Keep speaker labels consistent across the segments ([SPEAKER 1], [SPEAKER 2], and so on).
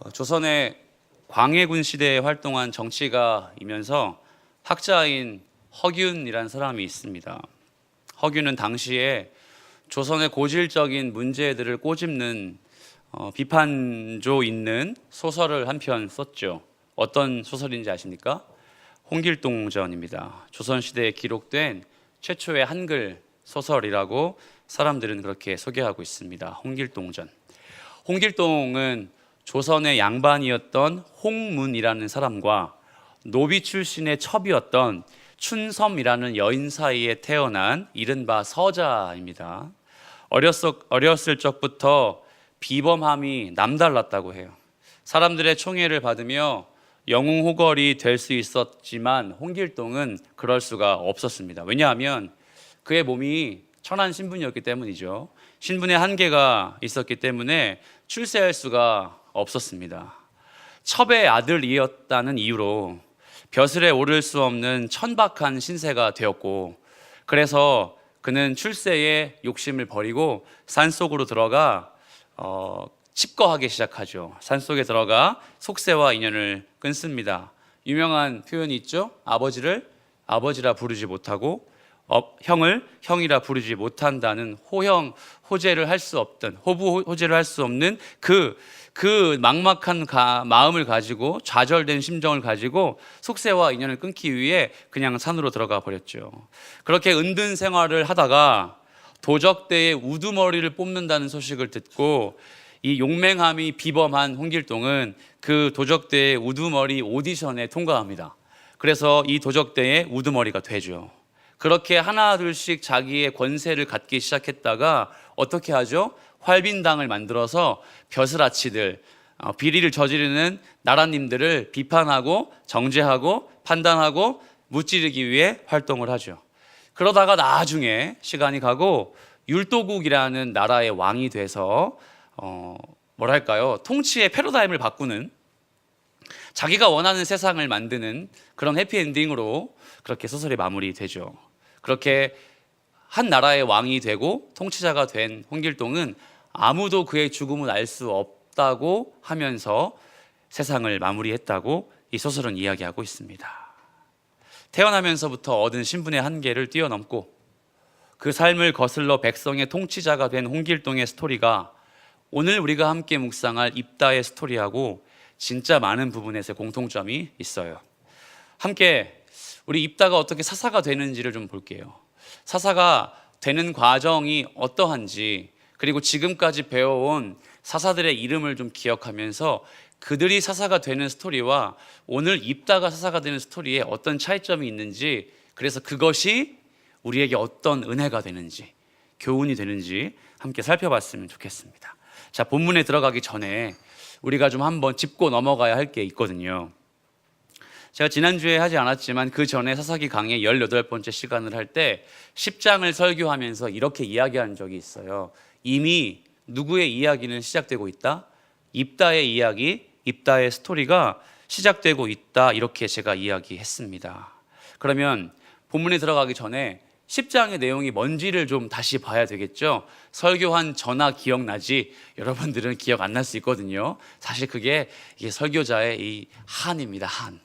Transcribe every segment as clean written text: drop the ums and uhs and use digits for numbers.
[SPEAKER 1] 조선의 광해군 시대에 활동한 정치가이면서 학자인 허균이라는 사람이 있습니다. 허균은 당시에 조선의 고질적인 문제들을 꼬집는 비판조 있는 소설을 한 편 썼죠. 어떤 소설인지 아십니까? 홍길동전입니다. 조선시대에 기록된 최초의 한글 소설이라고 사람들은 그렇게 소개하고 있습니다. 홍길동전. 홍길동은 조선의 양반이었던 홍문이라는 사람과 노비 출신의 첩이었던 춘섬이라는 여인 사이에 태어난 이른바 서자입니다. 어렸을 적부터 비범함이 남달랐다고 해요. 사람들의 총애를 받으며 영웅호걸이 될 수 있었지만 홍길동은 그럴 수가 없었습니다. 왜냐하면 그의 몸이 천한 신분이었기 때문이죠. 신분의 한계가 있었기 때문에 출세할 수가 없었습니다. 첩의 아들이었다는 이유로 벼슬에 오를 수 없는 천박한 신세가 되었고, 그래서 그는 출세에 욕심을 버리고 산속으로 들어가 칩거하기 시작하죠. 산속에 들어가 속세와 인연을 끊습니다. 유명한 표현이 있죠. 아버지를 아버지라 부르지 못하고 형을 형이라 부르지 못한다는 호제를 할 수 없던 호제를 할 수 없는 그 막막한 마음을 가지고 좌절된 심정을 가지고 속세와 인연을 끊기 위해 그냥 산으로 들어가 버렸죠. 그렇게 은둔 생활을 하다가 도적대에 우두머리를 뽑는다는 소식을 듣고 이 용맹함이 비범한 홍길동은 그 도적대의 우두머리 오디션에 통과합니다. 그래서 이 도적대의 우두머리가 되죠. 그렇게 하나 둘씩 자기의 권세를 갖기 시작했다가 어떻게 하죠? 활빈당을 만들어서 벼슬아치들, 비리를 저지르는 나라님들을 비판하고 정죄하고 판단하고 무찌르기 위해 활동을 하죠. 그러다가 나중에 시간이 가고 율도국이라는 나라의 왕이 돼서 통치의 패러다임을 바꾸는, 자기가 원하는 세상을 만드는 그런 해피엔딩으로 그렇게 소설이 마무리되죠. 그렇게 한 나라의 왕이 되고 통치자가 된 홍길동은 아무도 그의 죽음을 알 수 없다고 하면서 세상을 마무리했다고 이 소설은 이야기하고 있습니다. 태어나면서부터 얻은 신분의 한계를 뛰어넘고 그 삶을 거슬러 백성의 통치자가 된 홍길동의 스토리가 오늘 우리가 함께 묵상할 입다의 스토리하고 진짜 많은 부분에서 공통점이 있어요. 함께 우리 입다가 어떻게 사사가 되는지를 좀 볼게요. 사사가 되는 과정이 어떠한지, 그리고 지금까지 배워온 사사들의 이름을 좀 기억하면서 그들이 사사가 되는 스토리와 오늘 입다가 사사가 되는 스토리에 어떤 차이점이 있는지, 그래서 그것이 우리에게 어떤 은혜가 되는지, 교훈이 되는지 함께 살펴봤으면 좋겠습니다. 자, 본문에 들어가기 전에 우리가 좀 한번 짚고 넘어가야 할 게 있거든요. 제가 지난주에 하지 않았지만 그 전에 사사기 강의 18번째 시간을 할 때 10장을 설교하면서 이렇게 이야기한 적이 있어요. 이미 누구의 이야기는 시작되고 있다? 입다의 이야기, 입다의 스토리가 시작되고 있다, 이렇게 제가 이야기했습니다. 그러면 본문에 들어가기 전에 10장의 내용이 뭔지를 좀 다시 봐야 되겠죠. 설교한 저나 기억나지 여러분들은 기억 안 날 수 있거든요. 사실 이게 설교자의 이 한입니다. 한.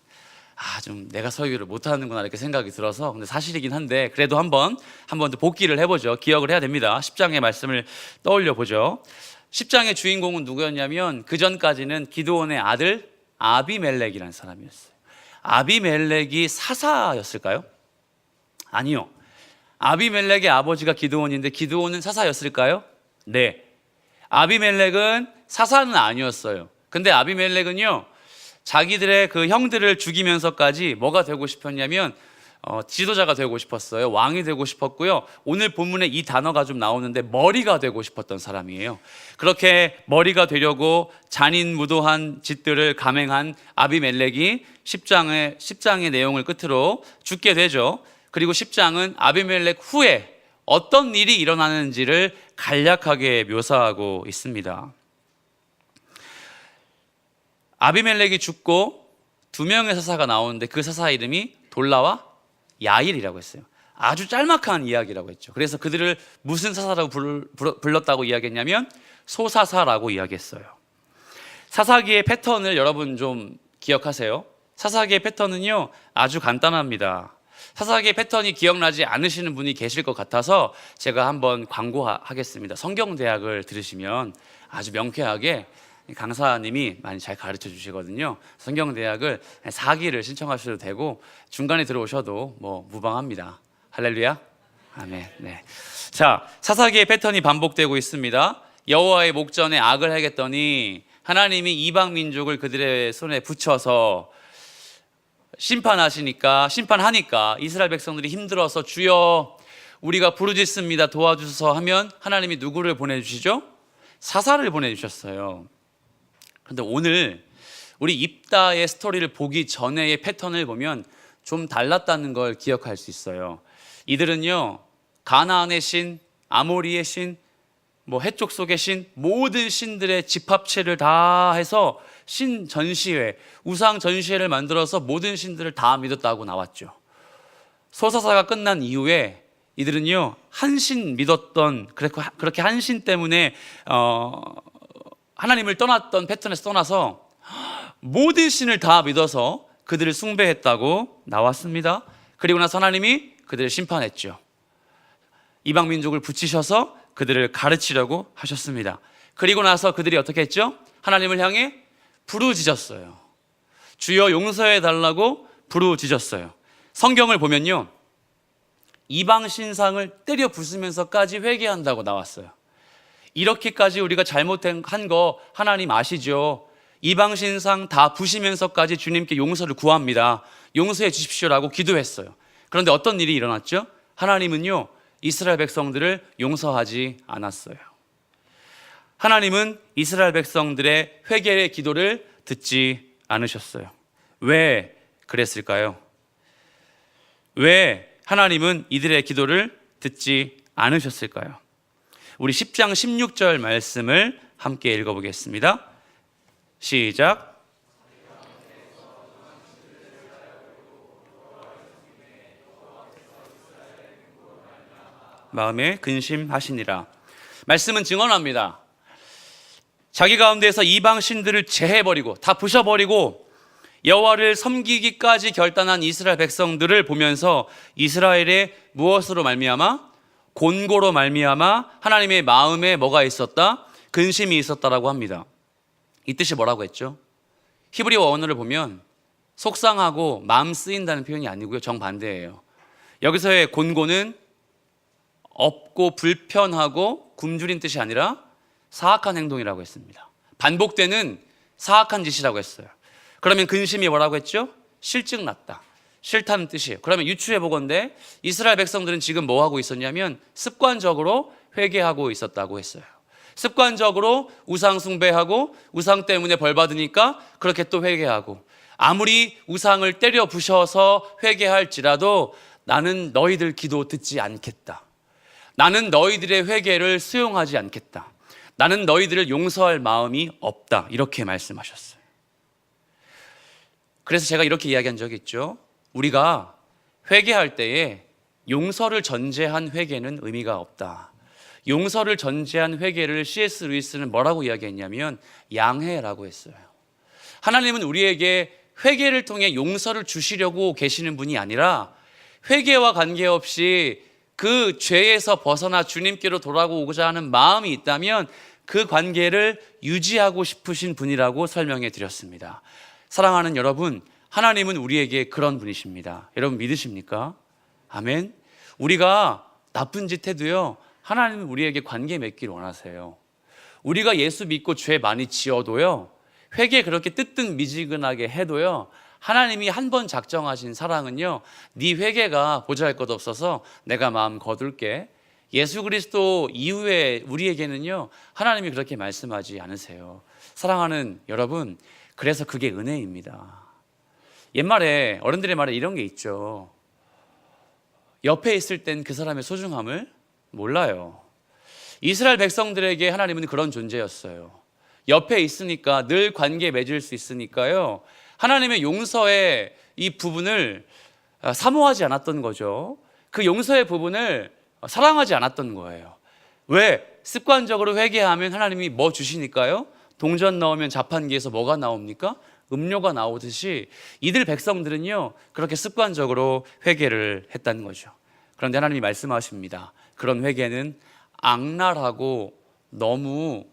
[SPEAKER 1] 좀 내가 설교를 못하는구나 이렇게 생각이 들어서, 근데 사실이긴 한데 그래도 한번 더 복기를 해보죠. 기억을 해야 됩니다. 10장의 말씀을 떠올려 보죠. 10장의 주인공은 누구였냐면 그 전까지는 기드온의 아들 아비멜렉이라는 사람이었어요. 아비멜렉이 사사였을까요? 아니요. 아비멜렉의 아버지가 기드온인데 기드온은 사사였을까요? 네. 아비멜렉은 사사는 아니었어요. 근데 아비멜렉은요, 자기들의 그 형들을 죽이면서까지 뭐가 되고 싶었냐면 지도자가 되고 싶었어요. 왕이 되고 싶었고요. 오늘 본문에 이 단어가 좀 나오는데 머리가 되고 싶었던 사람이에요. 그렇게 머리가 되려고 잔인무도한 짓들을 감행한 아비멜렉이 10장의 내용을 끝으로 죽게 되죠. 그리고 10장은 아비멜렉 후에 어떤 일이 일어나는지를 간략하게 묘사하고 있습니다. 아비멜렉이 죽고 2명의 사사가 나오는데 그 사사 이름이 돌라와 야일이라고 했어요. 아주 짤막한 이야기라고 했죠. 그래서 그들을 무슨 사사라고 불렀다고 이야기했냐면 소사사라고 이야기했어요. 사사기의 패턴을 여러분 좀 기억하세요. 사사기의 패턴은요, 아주 간단합니다. 사사기의 패턴이 기억나지 않으시는 분이 계실 것 같아서 제가 한번 광고하겠습니다. 성경대학을 들으시면 아주 명쾌하게 강사님이 많이 잘 가르쳐 주시거든요. 성경대학을 4기를 신청하셔도 되고 중간에 들어오셔도 뭐 무방합니다. 할렐루야. 아멘. 네. 자, 사사기의 패턴이 반복되고 있습니다. 여호와의 목전에 악을 행했더니 하나님이 이방 민족을 그들의 손에 붙여서 심판하니까 이스라엘 백성들이 힘들어서 주여 우리가 부르짖습니다 도와주소서 하면 하나님이 누구를 보내주시죠? 사사를 보내주셨어요. 그런데 오늘 우리 입다의 스토리를 보기 전에의 패턴을 보면 좀 달랐다는 걸 기억할 수 있어요. 이들은요, 가나안의 신, 아모리의 신, 해쪽 속의 신, 모든 신들의 집합체를 다 해서 신 전시회, 우상 전시회를 만들어서 모든 신들을 다 믿었다고 나왔죠. 소사사가 끝난 이후에 이들은요, 한 신 믿었던, 그렇게 한 신 때문에 하나님을 떠났던 패턴에서 떠나서 모든 신을 다 믿어서 그들을 숭배했다고 나왔습니다. 그리고 나서 하나님이 그들을 심판했죠. 이방 민족을 붙이셔서 그들을 가르치려고 하셨습니다. 그리고 나서 그들이 어떻게 했죠? 하나님을 향해 부르짖었어요. 주여 용서해 달라고 부르짖었어요. 성경을 보면요, 이방 신상을 때려 부수면서까지 회개한다고 나왔어요. 이렇게까지 우리가 잘못한 거 하나님 아시죠? 이방 신상 다 부시면서까지 주님께 용서를 구합니다. 용서해 주십시오라고 기도했어요. 그런데 어떤 일이 일어났죠? 하나님은요, 이스라엘 백성들을 용서하지 않았어요. 하나님은 이스라엘 백성들의 회개의 기도를 듣지 않으셨어요. 왜 그랬을까요? 왜 하나님은 이들의 기도를 듣지 않으셨을까요? 우리 10장 16절 말씀을 함께 읽어보겠습니다. 시작. 마음에 근심하시니라. 말씀은 증언합니다. 자기 가운데서 이방 신들을 제해버리고 다 부셔버리고 여호와를 섬기기까지 결단한 이스라엘 백성들을 보면서 이스라엘의 무엇으로 말미암아? 곤고로 말미암아 하나님의 마음에 뭐가 있었다? 근심이 있었다라고 합니다. 이 뜻이 뭐라고 했죠? 히브리어 원어를 보면 속상하고 마음 쓰인다는 표현이 아니고요, 정반대예요. 여기서의 곤고는 없고 불편하고 굶주린 뜻이 아니라 사악한 행동이라고 했습니다. 반복되는 사악한 짓이라고 했어요. 그러면 근심이 뭐라고 했죠? 실증났다, 싫다는 뜻이에요. 그러면 유추해 보건대 이스라엘 백성들은 지금 뭐 하고 있었냐면 습관적으로 회개하고 있었다고 했어요. 습관적으로 우상 숭배하고 우상 때문에 벌 받으니까 그렇게 또 회개하고, 아무리 우상을 때려 부셔서 회개할지라도 나는 너희들 기도 듣지 않겠다, 나는 너희들의 회개를 수용하지 않겠다, 나는 너희들을 용서할 마음이 없다, 이렇게 말씀하셨어요. 그래서 제가 이렇게 이야기한 적이 있죠. 우리가 회개할 때에 용서를 전제한 회개는 의미가 없다. 용서를 전제한 회개를 C.S. 루이스는 뭐라고 이야기했냐면 양해라고 했어요. 하나님은 우리에게 회개를 통해 용서를 주시려고 계시는 분이 아니라 회개와 관계없이 그 죄에서 벗어나 주님께로 돌아오고자 하는 마음이 있다면 그 관계를 유지하고 싶으신 분이라고 설명해 드렸습니다. 사랑하는 여러분, 하나님은 우리에게 그런 분이십니다. 여러분 믿으십니까? 아멘. 우리가 나쁜 짓 해도요, 하나님은 우리에게 관계 맺기를 원하세요. 우리가 예수 믿고 죄 많이 지어도요, 회개 그렇게 뜨뜻미지근하게 해도요, 하나님이 한 번 작정하신 사랑은요, 네 회개가 보잘것없어서 내가 마음 거둘게. 예수 그리스도 이후에 우리에게는요, 하나님이 그렇게 말씀하지 않으세요. 사랑하는 여러분, 그래서 그게 은혜입니다. 옛말에 어른들의 말에 이런 게 있죠. 옆에 있을 땐 그 사람의 소중함을 몰라요. 이스라엘 백성들에게 하나님은 그런 존재였어요. 옆에 있으니까 늘 관계 맺을 수 있으니까요, 하나님의 용서의 이 부분을 사모하지 않았던 거죠. 그 용서의 부분을 사랑하지 않았던 거예요. 왜? 습관적으로 회개하면 하나님이 뭐 주시니까요? 동전 넣으면 자판기에서 뭐가 나옵니까? 음료가 나오듯이 이들 백성들은요 그렇게 습관적으로 회개를 했다는 거죠. 그런데 하나님이 말씀하십니다. 그런 회개는 악랄하고 너무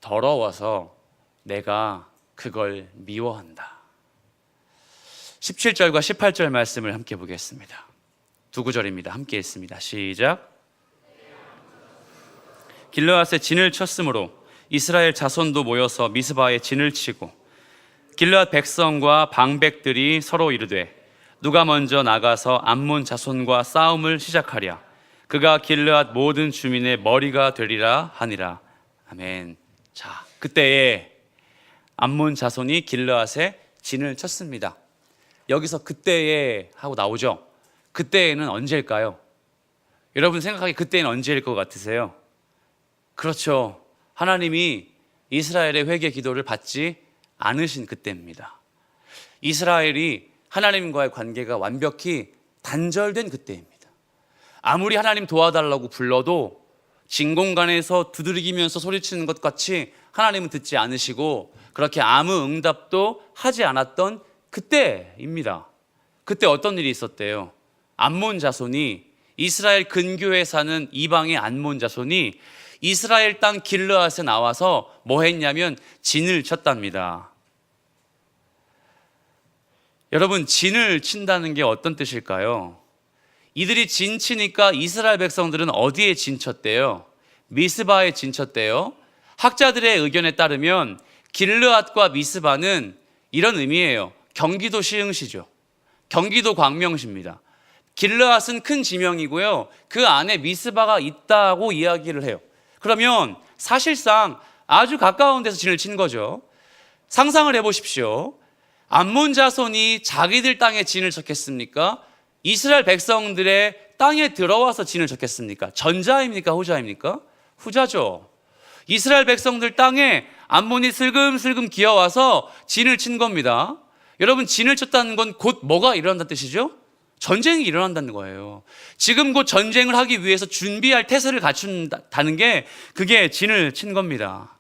[SPEAKER 1] 더러워서 내가 그걸 미워한다. 17절과 18절 말씀을 함께 보겠습니다. 두 구절입니다. 함께 읽습니다. 시작. 길르앗에 진을 쳤으므로 이스라엘 자손도 모여서 미스바에 진을 치고 길르앗 백성과 방백들이 서로 이르되 누가 먼저 나가서 암몬 자손과 싸움을 시작하랴. 그가 길르앗 모든 주민의 머리가 되리라 하니라. 아멘. 자, 그때에 암몬 자손이 길르앗에 진을 쳤습니다. 여기서 그때에 하고 나오죠. 그때에는 언제일까요? 여러분 생각하기 그때는 언제일 것 같으세요? 그렇죠. 하나님이 이스라엘의 회개 기도를 받지 않으신 그때입니다. 이스라엘이 하나님과의 관계가 완벽히 단절된 그때입니다. 아무리 하나님 도와달라고 불러도 진공관에서 두드리면서 소리치는 것 같이 하나님은 듣지 않으시고 그렇게 아무 응답도 하지 않았던 그때입니다. 그때 어떤 일이 있었대요? 암몬 자손이 이스라엘 근교에 사는 이방의 암몬 자손이 이스라엘 땅 길르앗에 나와서 뭐 했냐면 진을 쳤답니다. 여러분, 진을 친다는 게 어떤 뜻일까요? 이들이 진 치니까 이스라엘 백성들은 어디에 진 쳤대요? 미스바에 진 쳤대요. 학자들의 의견에 따르면 길르앗과 미스바는 이런 의미예요. 경기도 시흥시죠. 경기도 광명시입니다. 길르앗은 큰 지명이고요. 그 안에 미스바가 있다고 이야기를 해요. 그러면 사실상 아주 가까운 데서 진을 친 거죠. 상상을 해보십시오. 암몬 자손이 자기들 땅에 진을 쳤겠습니까? 이스라엘 백성들의 땅에 들어와서 진을 쳤겠습니까? 전자입니까? 후자입니까? 후자죠. 이스라엘 백성들 땅에 암몬이 슬금슬금 기어와서 진을 친 겁니다. 여러분, 진을 쳤다는 건 곧 뭐가 일어난다는 뜻이죠? 전쟁이 일어난다는 거예요. 지금 곧 전쟁을 하기 위해서 준비할 태세를 갖춘다는 게 그게 진을 친 겁니다.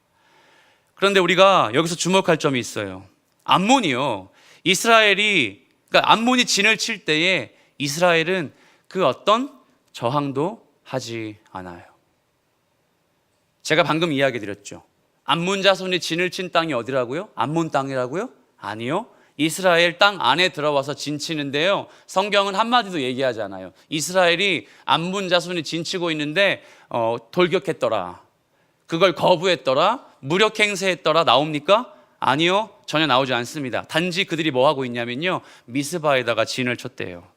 [SPEAKER 1] 그런데 우리가 여기서 주목할 점이 있어요. 암몬이요. 그러니까 암몬이 진을 칠 때에 이스라엘은 그 어떤 저항도 하지 않아요. 제가 방금 이야기 드렸죠. 암몬 자손이 진을 친 땅이 어디라고요? 암몬 땅이라고요? 아니요. 이스라엘 땅 안에 들어와서 진 치는데요. 성경은 한마디도 얘기하지 않아요. 이스라엘이 암몬 자손이 진 치고 있는데 돌격했더라. 그걸 거부했더라. 무력 행세했더라. 나옵니까? 아니요. 전혀 나오지 않습니다. 단지 그들이 뭐 하고 있냐면요. 미스바에다가 진을 쳤대요.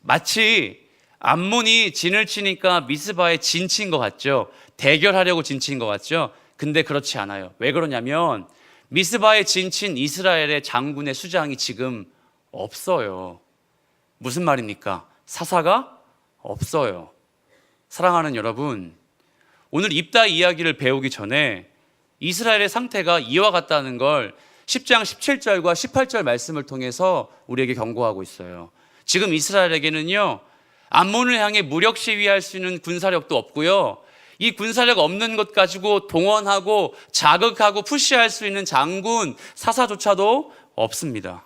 [SPEAKER 1] 마치 암몬이 진을 치니까 미스바에 진 친 것 같죠. 대결하려고 진 친 것 같죠. 근데 그렇지 않아요. 왜 그러냐면 미스바에 진 친 이스라엘의 장군의 수장이 지금 없어요. 무슨 말입니까? 사사가 없어요. 사랑하는 여러분, 오늘 입다 이야기를 배우기 전에 이스라엘의 상태가 이와 같다는 걸 10장 17절과 18절 말씀을 통해서 우리에게 경고하고 있어요. 지금 이스라엘에게는요, 암몬을 향해 무력 시위할 수 있는 군사력도 없고요, 이 군사력 없는 것 가지고 동원하고 자극하고 푸시할 수 있는 장군, 사사조차도 없습니다.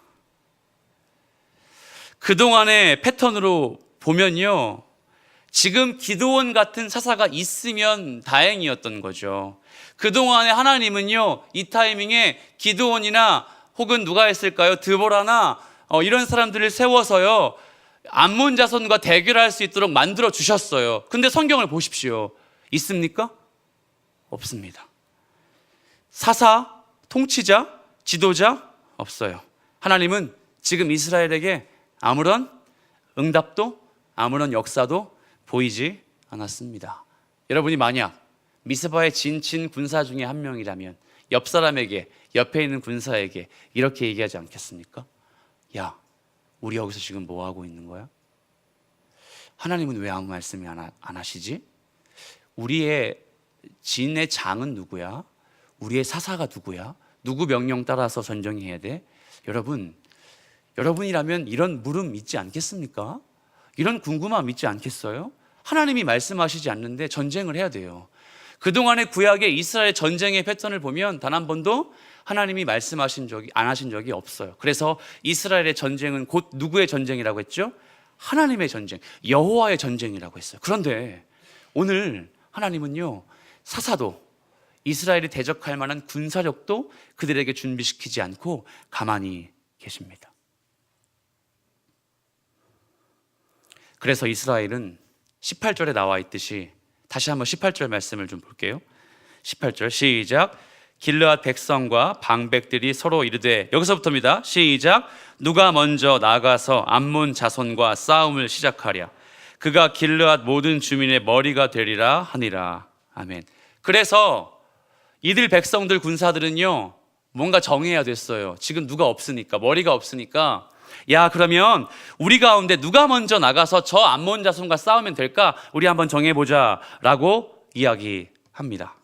[SPEAKER 1] 그동안의 패턴으로 보면요, 지금 기드온 같은 사사가 있으면 다행이었던 거죠. 그동안에 하나님은요, 이 타이밍에 기드온이나 혹은 누가 했을까요? 드보라나 이런 사람들을 세워서요, 암몬 자손과 대결할 수 있도록 만들어 주셨어요. 근데 성경을 보십시오. 있습니까? 없습니다. 사사, 통치자, 지도자 없어요. 하나님은 지금 이스라엘에게 아무런 응답도 아무런 역사도 보이지 않았습니다. 여러분이 만약 미스바에 진친 군사 중에 한 명이라면 옆 사람에게, 옆에 있는 군사에게 이렇게 얘기하지 않겠습니까? 야, 우리 여기서 지금 뭐 하고 있는 거야? 하나님은 왜 아무 말씀이 안 하시지? 우리의 진의 장은 누구야? 우리의 사사가 누구야? 누구 명령 따라서 전쟁해야 돼? 여러분이라면 이런 물음 있지 않겠습니까? 이런 궁금함 있지 않겠어요? 하나님이 말씀하시지 않는데 전쟁을 해야 돼요. 그동안의 구약의 이스라엘 전쟁의 패턴을 보면 단 한 번도 하나님이 말씀하신 적이 안 하신 적이 없어요. 그래서 이스라엘의 전쟁은 곧 누구의 전쟁이라고 했죠? 하나님의 전쟁, 여호와의 전쟁이라고 했어요. 그런데 오늘 하나님은요, 사사도 이스라엘이 대적할 만한 군사력도 그들에게 준비시키지 않고 가만히 계십니다. 그래서 이스라엘은 18절에 나와 있듯이, 다시 한번 18절 말씀을 좀 볼게요. 18절 시작. 길르앗 백성과 방백들이 서로 이르되, 여기서부터입니다. 시작. 누가 먼저 나가서 암몬 자손과 싸움을 시작하랴. 그가 길르앗 모든 주민의 머리가 되리라 하니라. 아멘. 그래서 이들 백성들 군사들은요, 뭔가 정해야 됐어요. 지금 누가 없으니까, 머리가 없으니까, 야, 그러면 우리 가운데 누가 먼저 나가서 저 암몬 자손과 싸우면 될까? 우리 한번 정해보자 라고 이야기합니다.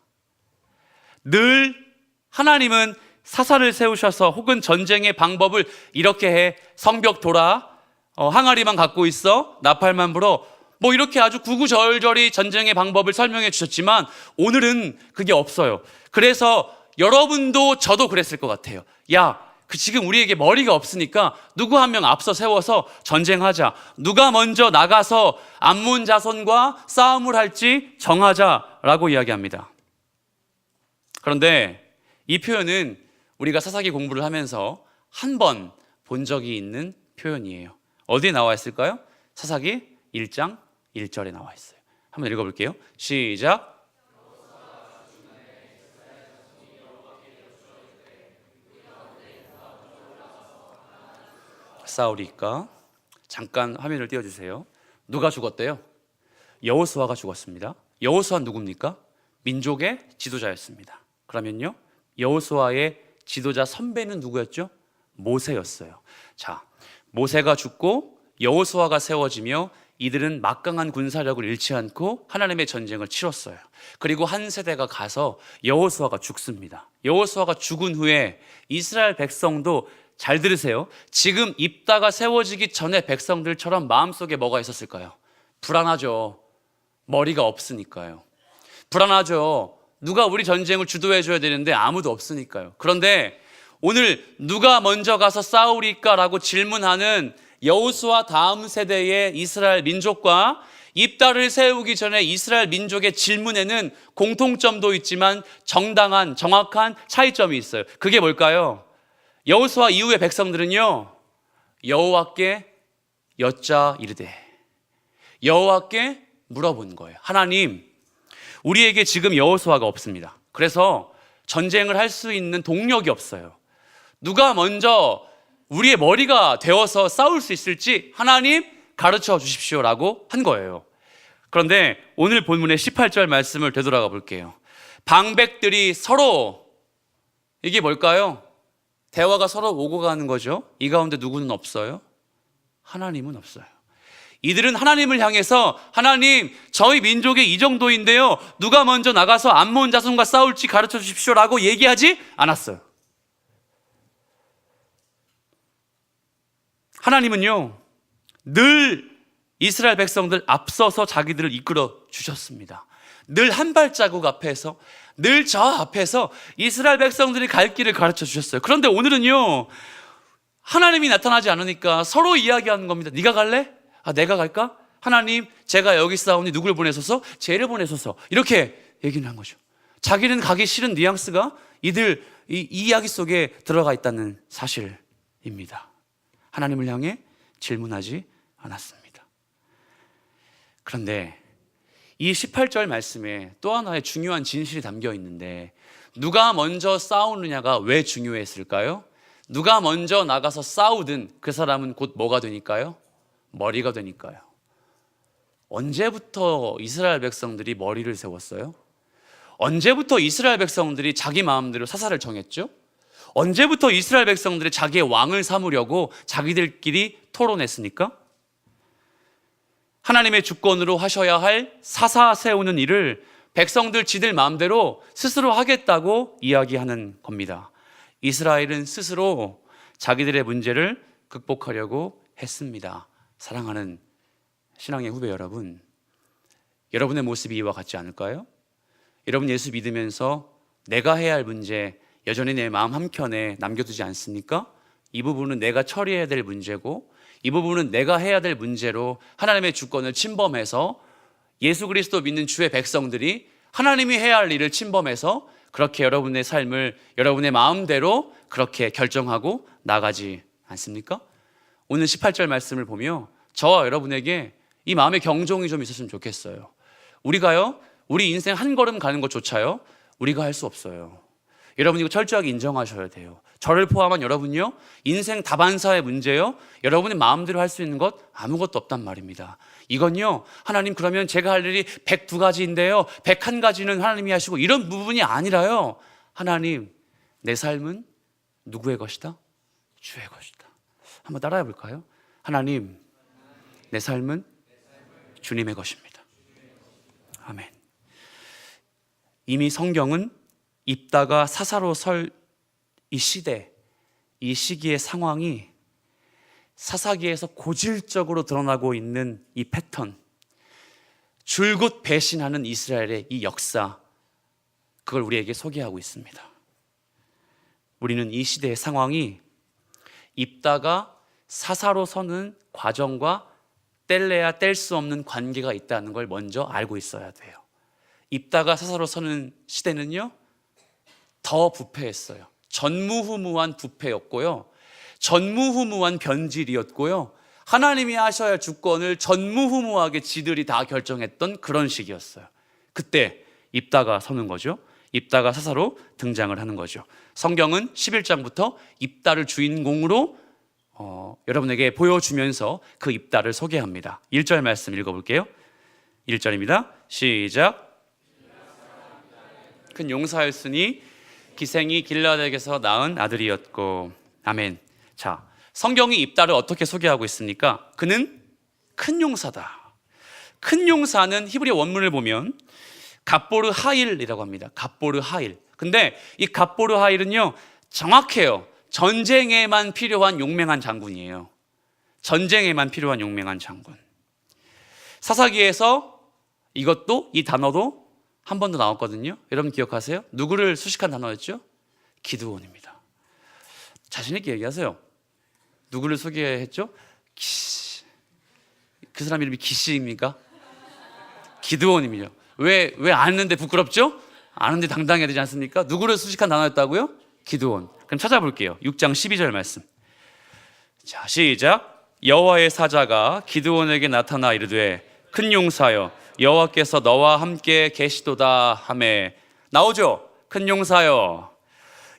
[SPEAKER 1] 늘 하나님은 사사를 세우셔서 혹은 전쟁의 방법을 이렇게 해, 성벽 돌아, 항아리만 갖고 있어, 나팔만 불어, 뭐 이렇게 아주 구구절절히 전쟁의 방법을 설명해 주셨지만 오늘은 그게 없어요. 그래서 여러분도 저도 그랬을 것 같아요. 야, 지금 우리에게 머리가 없으니까 누구 한 명 앞서 세워서 전쟁하자. 누가 먼저 나가서 암몬 자손과 싸움을 할지 정하자라고 이야기합니다. 그런데 이 표현은 우리가 사사기 공부를 하면서 한 번 본 적이 있는 표현이에요. 어디에 나와 있을까요? 사사기 1장 1절에 나와 있어요. 한번 읽어볼게요. 시작. 싸우리까? 잠깐 화면을 띄워주세요. 누가 죽었대요? 여호수아가 죽었습니다. 여호수아는 누굽니까? 민족의 지도자였습니다. 그러면요, 여호수아의 지도자 선배는 누구였죠? 모세였어요. 자, 모세가 죽고 여호수아가 세워지며 이들은 막강한 군사력을 잃지 않고 하나님의 전쟁을 치렀어요. 그리고 한 세대가 가서 여호수아가 죽습니다. 여호수아가 죽은 후에 이스라엘 백성도, 잘 들으세요, 지금 입다가 세워지기 전에 백성들처럼 마음속에 뭐가 있었을까요? 불안하죠. 머리가 없으니까요. 불안하죠. 누가 우리 전쟁을 주도해 줘야 되는데 아무도 없으니까요. 그런데 오늘 누가 먼저 가서 싸우리까? 라고 질문하는 여호수아 다음 세대의 이스라엘 민족과 입다를 세우기 전에 이스라엘 민족의 질문에는 공통점도 있지만 정당한, 정확한 차이점이 있어요. 그게 뭘까요? 여호수아 이후의 백성들은요, 여호와께 여짜 이르되, 여호와께 물어본 거예요. 하나님, 우리에게 지금 여호수아가 없습니다. 그래서 전쟁을 할 수 있는 동력이 없어요. 누가 먼저 우리의 머리가 되어서 싸울 수 있을지 하나님 가르쳐 주십시오라고 한 거예요. 그런데 오늘 본문의 18절 말씀을 되돌아가 볼게요. 방백들이 서로, 이게 뭘까요? 대화가 서로 오고 가는 거죠. 이 가운데 누구는 없어요? 하나님은 없어요. 이들은 하나님을 향해서, 하나님, 저희 민족이 이 정도인데요, 누가 먼저 나가서 암몬 자손과 싸울지 가르쳐 주십시오라고 얘기하지 않았어요. 하나님은요, 늘 이스라엘 백성들 앞서서 자기들을 이끌어 주셨습니다. 늘 한 발자국 앞에서, 늘 저 앞에서 이스라엘 백성들이 갈 길을 가르쳐 주셨어요. 그런데 오늘은요, 하나님이 나타나지 않으니까 서로 이야기하는 겁니다. 네가 갈래? 아, 내가 갈까? 하나님, 제가 여기 싸우니 누굴 보내소서? 쟤를 보내소서. 이렇게 얘기를 한 거죠. 자기는 가기 싫은 뉘앙스가 이들 이 이야기 속에 들어가 있다는 사실입니다. 하나님을 향해 질문하지 않았습니다. 그런데 이 18절 말씀에 또 하나의 중요한 진실이 담겨 있는데, 누가 먼저 싸우느냐가 왜 중요했을까요? 누가 먼저 나가서 싸우든 그 사람은 곧 뭐가 되니까요? 머리가 되니까요. 언제부터 이스라엘 백성들이 머리를 세웠어요? 언제부터 이스라엘 백성들이 자기 마음대로 사사를 정했죠? 언제부터 이스라엘 백성들이 자기의 왕을 삼으려고 자기들끼리 토론했습니까? 하나님의 주권으로 하셔야 할 사사 세우는 일을 백성들 지들 마음대로 스스로 하겠다고 이야기하는 겁니다. 이스라엘은 스스로 자기들의 문제를 극복하려고 했습니다. 사랑하는 신앙의 후배 여러분, 여러분의 모습이 이와 같지 않을까요? 여러분 예수 믿으면서 내가 해야 할 문제 여전히 내 마음 한켠에 남겨두지 않습니까? 이 부분은 내가 처리해야 될 문제고 이 부분은 내가 해야 될 문제로 하나님의 주권을 침범해서 예수 그리스도 믿는 주의 백성들이 하나님이 해야 할 일을 침범해서 그렇게 여러분의 삶을 여러분의 마음대로 그렇게 결정하고 나가지 않습니까? 오늘 18절 말씀을 보며 저와 여러분에게 이 마음의 경종이 좀 있었으면 좋겠어요. 우리가요, 우리 인생 한 걸음 가는 것조차요, 우리가 할 수 없어요. 여러분 이거 철저하게 인정하셔야 돼요. 저를 포함한 여러분요, 인생 다반사의 문제요, 여러분의 마음대로 할 수 있는 것 아무것도 없단 말입니다. 이건요, 하나님 그러면 제가 할 일이 102가지인데요 101가지는 하나님이 하시고 이런 부분이 아니라요, 하나님 내 삶은 누구의 것이다? 주의 것이다. 한번 따라해 볼까요? 하나님 내 삶은 주님의 것입니다. 아멘. 이미 성경은 입다가 사사로 설 이 시대, 이 시기의 상황이 사사기에서 고질적으로 드러나고 있는 이 패턴, 줄곧 배신하는 이스라엘의 이 역사, 그걸 우리에게 소개하고 있습니다. 우리는 이 시대의 상황이 입다가 사사로 서는 과정과 뗄래야 뗄 수 없는 관계가 있다는 걸 먼저 알고 있어야 돼요. 입다가 사사로 서는 시대는요, 더 부패했어요. 전무후무한 부패였고요, 전무후무한 변질이었고요, 하나님이 하셔야 할 주권을 전무후무하게 지들이 다 결정했던 그런 시기였어요. 그때 입다가 서는 거죠. 입다가 사사로 등장을 하는 거죠. 성경은 11장부터 입다를 주인공으로 여러분에게 보여주면서 그 입다를 소개합니다. 1절 말씀 읽어볼게요. 1절입니다. 시작. 큰 용사였으니 기생이 길라앗에게서 낳은 아들이었고. 아멘. 자, 성경이 입다를 어떻게 소개하고 있습니까? 그는 큰 용사다. 큰 용사는 히브리 원문을 보면 갑보르 하일이라고 합니다. 갑보르 하일. 근데 이 갑보르 하일은요, 정확해요. 전쟁에만 필요한 용맹한 장군이에요. 전쟁에만 필요한 용맹한 장군. 사사기에서 이것도, 이 단어도 한 번 더 나왔거든요. 여러분 기억하세요? 누구를 수식한 단어였죠? 기드온입니다. 자신 있게 얘기하세요. 누구를 소개했죠? 그 사람 이름이 기시입니까? 기드온입니다. 왜 아는데 부끄럽죠? 아는데 당당해야 되지 않습니까? 누구를 수식한 단어였다고요? 기드온. 그럼 찾아볼게요. 6장 12절 말씀. 자, 시작. 여호와의 사자가 기드온에게 나타나 이르되 큰 용사여 여호와께서 너와 함께 계시도다 하매. 나오죠? 큰 용사여.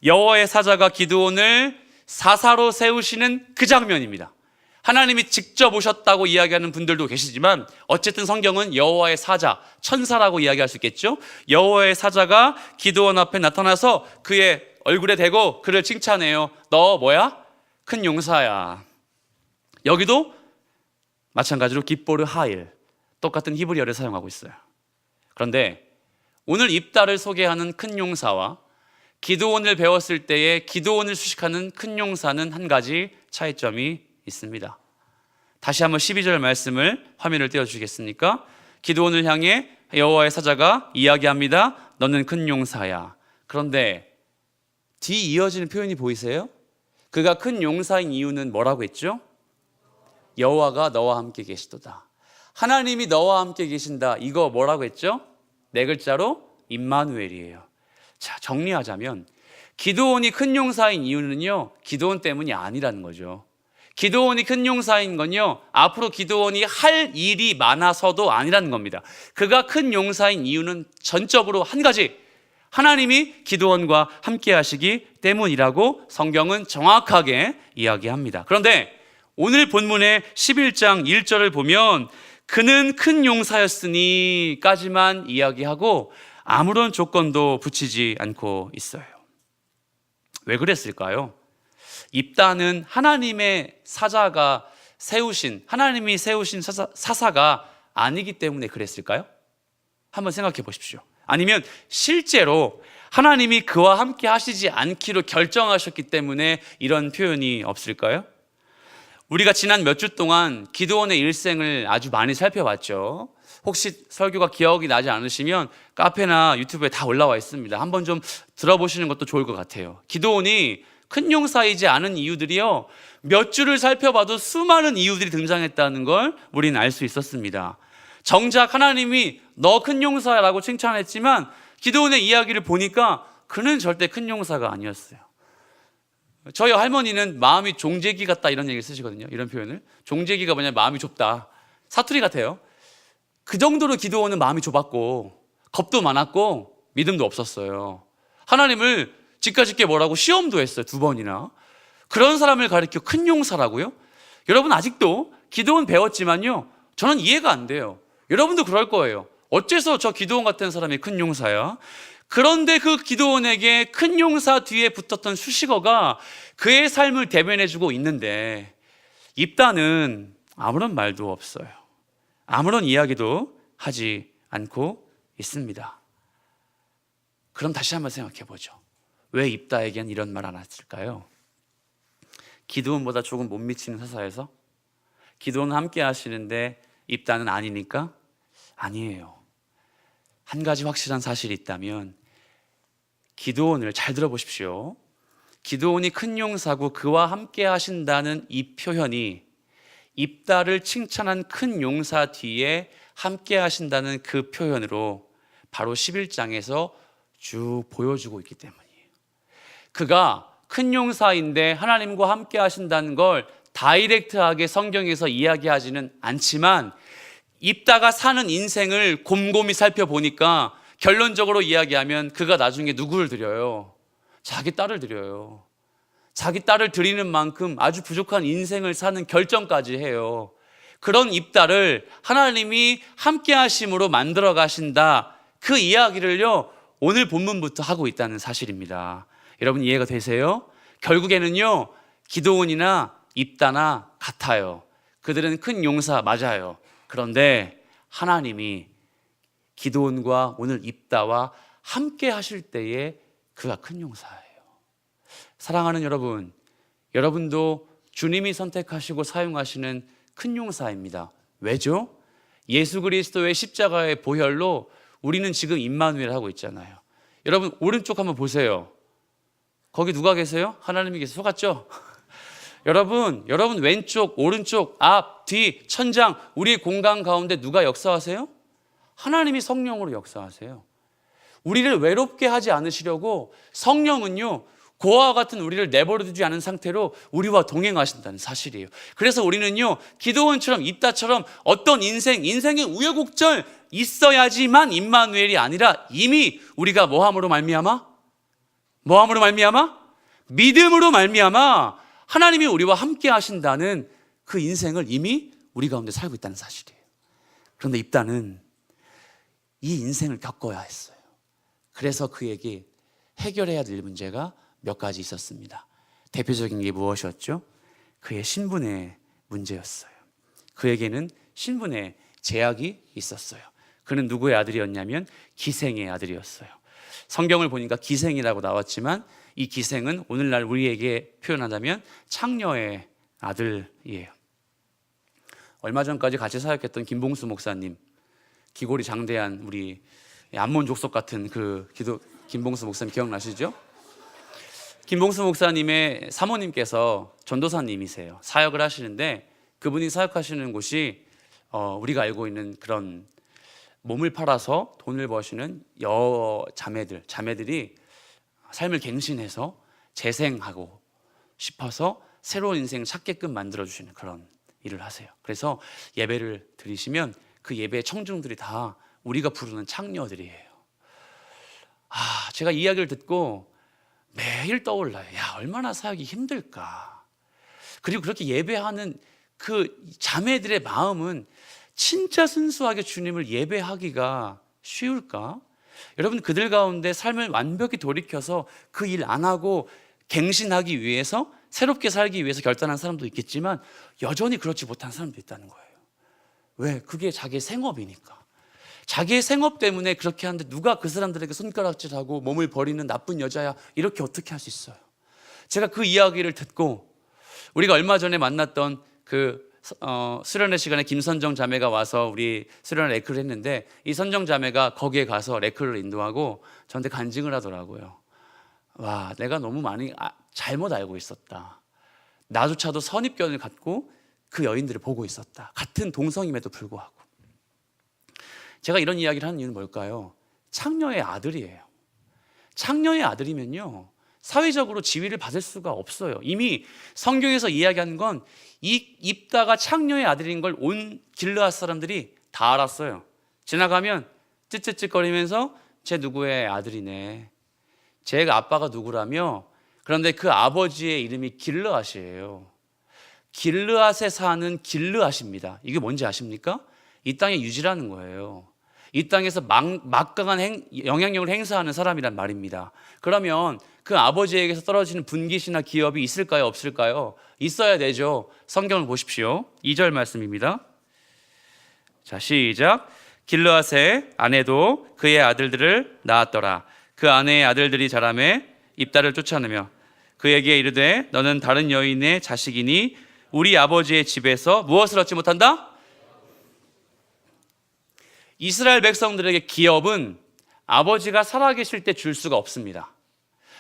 [SPEAKER 1] 여호와의 사자가 기드온을 사사로 세우시는 그 장면입니다. 하나님이 직접 오셨다고 이야기하는 분들도 계시지만 어쨌든 성경은 여호와의 사자, 천사라고 이야기할 수 있겠죠. 여호와의 사자가 기드온 앞에 나타나서 그의 얼굴에 대고 그를 칭찬해요. 너 뭐야? 큰 용사야. 여기도 마찬가지로 깃보르 하일, 똑같은 히브리어를 사용하고 있어요. 그런데 오늘 입다를 소개하는 큰 용사와 기드온을 배웠을 때에 기드온을 수식하는 큰 용사는 한 가지 차이점이 있습니다. 다시 한번 12절 말씀을 화면을 띄워주시겠습니까? 기드온을 향해 여호와의 사자가 이야기합니다. 너는 큰 용사야. 그런데 뒤 이어지는 표현이 보이세요? 그가 큰 용사인 이유는 뭐라고 했죠? 여호와가 너와 함께 계시도다. 하나님이 너와 함께 계신다. 이거 뭐라고 했죠? 네 글자로 임마누엘이에요. 자, 정리하자면 기드온이 큰 용사인 이유는요, 기드온 때문이 아니라는 거죠. 기드온이 큰 용사인 건요, 앞으로 기드온이 할 일이 많아서도 아니라는 겁니다. 그가 큰 용사인 이유는 전적으로 한 가지, 하나님이 기드온과 함께 하시기 때문이라고 성경은 정확하게 이야기합니다. 그런데 오늘 본문의 11장 1절을 보면 그는 큰 용사였으니 까지만 이야기하고 아무런 조건도 붙이지 않고 있어요. 왜 그랬을까요? 입다는 하나님의 사자가 세우신, 하나님이 세우신 사사가 아니기 때문에 그랬을까요? 한번 생각해 보십시오. 아니면 실제로 하나님이 그와 함께 하시지 않기로 결정하셨기 때문에 이런 표현이 없을까요? 우리가 지난 몇 주 동안 기드온의 일생을 아주 많이 살펴봤죠. 혹시 설교가 기억이 나지 않으시면 카페나 유튜브에 다 올라와 있습니다. 한번 좀 들어보시는 것도 좋을 것 같아요. 기드온이 큰 용사이지 않은 이유들이요, 몇 줄을 살펴봐도 수많은 이유들이 등장했다는 걸 우리는 알 수 있었습니다. 정작 하나님이 너 큰 용사라고 칭찬했지만 기드온의 이야기를 보니까 그는 절대 큰 용사가 아니었어요. 저희 할머니는 마음이 종재기 같다 이런 얘기를 쓰시거든요. 이런 표현을. 종재기가 뭐냐면 마음이 좁다. 사투리 같아요. 그 정도로 기드온은 마음이 좁았고 겁도 많았고 믿음도 없었어요. 하나님을 집가집게 뭐라고 시험도 했어요. 2번이나. 그런 사람을 가리켜 큰 용사라고요? 여러분 아직도 기드온 배웠지만요, 저는 이해가 안 돼요. 여러분도 그럴 거예요. 어째서 저 기드온 같은 사람이 큰 용사야? 그런데 그 기드온에게 큰 용사 뒤에 붙었던 수식어가 그의 삶을 대변해주고 있는데 입다는 아무런 말도 없어요. 아무런 이야기도 하지 않고 있습니다. 그럼 다시 한번 생각해 보죠. 왜 입다에겐 이런 말 안 했을까요? 기드온보다 조금 못 미치는 사사에서? 기드온은 함께 하시는데 입다는 아니니까? 아니에요. 한 가지 확실한 사실이 있다면 기드온을 잘 들어보십시오. 기드온이 큰 용사고 그와 함께 하신다는 이 표현이 입다를 칭찬한 큰 용사 뒤에 함께 하신다는 그 표현으로 바로 11장에서 쭉 보여주고 있기 때문이에요. 그가 큰 용사인데 하나님과 함께 하신다는 걸 다이렉트하게 성경에서 이야기하지는 않지만 입다가 사는 인생을 곰곰이 살펴보니까 결론적으로 이야기하면 그가 나중에 누구를 드려요? 자기 딸을 드려요. 자기 딸을 드리는 만큼 아주 부족한 인생을 사는 결정까지 해요. 그런 입다를 하나님이 함께 하심으로 만들어 가신다, 그 이야기를요 오늘 본문부터 하고 있다는 사실입니다. 여러분 이해가 되세요? 결국에는요 기드온이나 입다나 같아요. 그들은 큰 용사 맞아요. 그런데 하나님이 기드온과 오늘 입다와 함께 하실 때에 그가 큰 용사예요. 사랑하는 여러분, 여러분도 주님이 선택하시고 사용하시는 큰 용사입니다. 왜죠? 예수 그리스도의 십자가의 보혈로 우리는 지금 임마누엘 하고 있잖아요. 여러분 오른쪽 한번 보세요. 거기 누가 계세요? 하나님이 계세요. 속았죠? 여러분 왼쪽, 오른쪽, 앞, 뒤, 천장, 우리의 공간 가운데 누가 역사하세요? 하나님이 성령으로 역사하세요. 우리를 외롭게 하지 않으시려고 성령은요 고아와 같은 우리를 내버려두지 않은 상태로 우리와 동행하신다는 사실이에요. 그래서 우리는요 기드온처럼 입다처럼 어떤 인생의 우여곡절 있어야지만 임마누엘이 아니라 이미 우리가 뭐함으로 말미암아? 믿음으로 말미암아 하나님이 우리와 함께 하신다는 그 인생을 이미 우리 가운데 살고 있다는 사실이에요. 그런데 입다는 이 인생을 겪어야 했어요. 그래서 그에게 해결해야 될 문제가 몇 가지 있었습니다. 대표적인 게 무엇이었죠? 그의 신분의 문제였어요. 그에게는 신분의 제약이 있었어요. 그는 누구의 아들이었냐면 기생의 아들이었어요. 성경을 보니까 기생이라고 나왔지만 이 기생은 오늘날 우리에게 표현하자면 창녀의 아들이에요. 얼마 전까지 같이 사역했던 김봉수 목사님, 기골이 장대한 우리 암몬 족속 같은 그 김봉수 목사님 기억나시죠? 김봉수 목사님의 사모님께서 전도사님이세요. 사역을 하시는데 그분이 사역하시는 곳이 우리가 알고 있는 그런 몸을 팔아서 돈을 버시는 자매들이 삶을 갱신해서 재생하고 싶어서 새로운 인생을 찾게끔 만들어주시는 그런 일을 하세요. 그래서 예배를 드리시면 그 예배의 청중들이 다 우리가 부르는 창녀들이에요. 제가 이 이야기를 듣고 매일 떠올라요. 얼마나 사역이 힘들까. 그리고 그렇게 예배하는 그 자매들의 마음은 진짜 순수하게 주님을 예배하기가 쉬울까? 여러분 그들 가운데 삶을 완벽히 돌이켜서 그 일 안 하고 갱신하기 위해서 새롭게 살기 위해서 결단한 사람도 있겠지만 여전히 그렇지 못한 사람도 있다는 거예요. 왜? 그게 자기의 생업이니까. 자기의 생업 때문에 그렇게 하는데 누가 그 사람들에게 손가락질하고 몸을 버리는 나쁜 여자야 이렇게 어떻게 할 수 있어요? 제가 그 이야기를 듣고 우리가 얼마 전에 만났던 그 수련회 시간에 김선정 자매가 와서 우리 수련회 레크를 했는데, 이 선정 자매가 거기에 가서 레크를 인도하고 저한테 간증을 하더라고요. 와, 내가 너무 많이 잘못 알고 있었다. 나조차도 선입견을 갖고 그 여인들을 보고 있었다. 같은 동성임에도 불구하고. 제가 이런 이야기를 하는 이유는 뭘까요? 창녀의 아들이에요. 창녀의 아들이면요, 사회적으로 지위를 받을 수가 없어요. 이미 성경에서 이야기하는 건 이 입다가 창녀의 아들인 걸 온 길르앗 사람들이 다 알았어요. 지나가면 쯧쯧쯧거리면서 쟤 누구의 아들이네, 쟤가 아빠가 누구라며. 그런데 그 아버지의 이름이 길르앗이에요. 길르앗에 사는 길르앗입니다. 이게 뭔지 아십니까? 이 땅의 유지라는 거예요. 이 땅에서 막강한 영향력을 행사하는 사람이란 말입니다. 그러면 그 아버지에게서 떨어지는 분깃이나 기업이 있을까요? 없을까요? 있어야 되죠. 성경을 보십시오. 2절 말씀입니다. 자, 시작. 길르앗의 아내도 그의 아들들을 낳았더라. 그 아내의 아들들이 자라매 입다를 쫓아내며 그에게 이르되 너는 다른 여인의 자식이니 우리 아버지의 집에서 무엇을 얻지 못한다? 이스라엘 백성들에게 기업은 아버지가 살아계실 때 줄 수가 없습니다.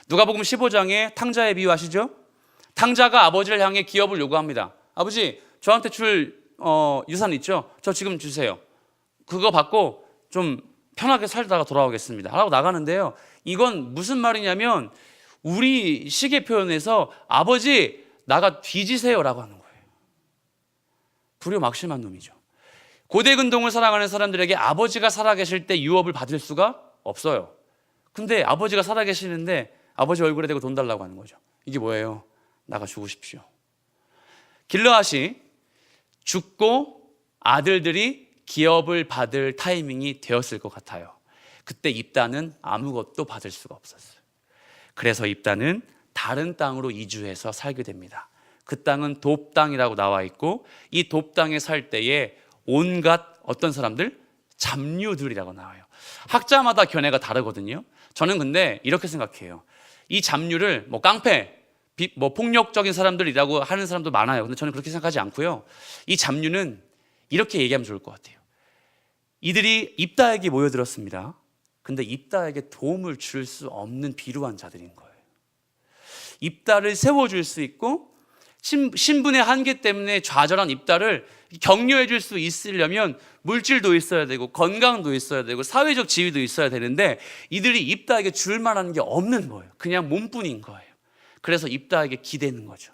[SPEAKER 1] 누가복음 15장에 탕자의 비유 아시죠? 탕자가 아버지를 향해 기업을 요구합니다. 아버지, 저한테 줄 유산 있죠? 저 지금 주세요. 그거 받고 좀 편하게 살다가 돌아오겠습니다 하고 나가는데요, 이건 무슨 말이냐면 우리 시계 표현에서 아버지 나가 뒤지세요 라고 하는 거예요. 불효막심한 놈이죠. 고대 근동을 살아가는 사람들에게 아버지가 살아계실 때 유업을 받을 수가 없어요. 근데 아버지가 살아계시는데 아버지 얼굴에 대고 돈 달라고 하는 거죠. 이게 뭐예요? 나가 죽으십시오. 길르앗이 죽고 아들들이 기업을 받을 타이밍이 되었을 것 같아요. 그때 입다는 아무것도 받을 수가 없었어요. 그래서 입다는 다른 땅으로 이주해서 살게 됩니다. 그 땅은 돕땅이라고 나와 있고, 이 돕땅에 살 때에 온갖 어떤 사람들? 잡류들이라고 나와요. 학자마다 견해가 다르거든요. 저는 근데 이렇게 생각해요. 이 잡류를 깡패, 폭력적인 사람들이라고 하는 사람도 많아요. 근데 저는 그렇게 생각하지 않고요. 이 잡류는 이렇게 얘기하면 좋을 것 같아요. 이들이 입다에게 모여들었습니다. 근데 입다에게 도움을 줄 수 없는 비루한 자들인 거예요. 입다를 세워줄 수 있고 신분의 한계 때문에 좌절한 입다를 격려해 줄 수 있으려면 물질도 있어야 되고 건강도 있어야 되고 사회적 지위도 있어야 되는데 이들이 입다에게 줄 만한 게 없는 거예요. 그냥 몸뿐인 거예요. 그래서 입다에게 기대는 거죠.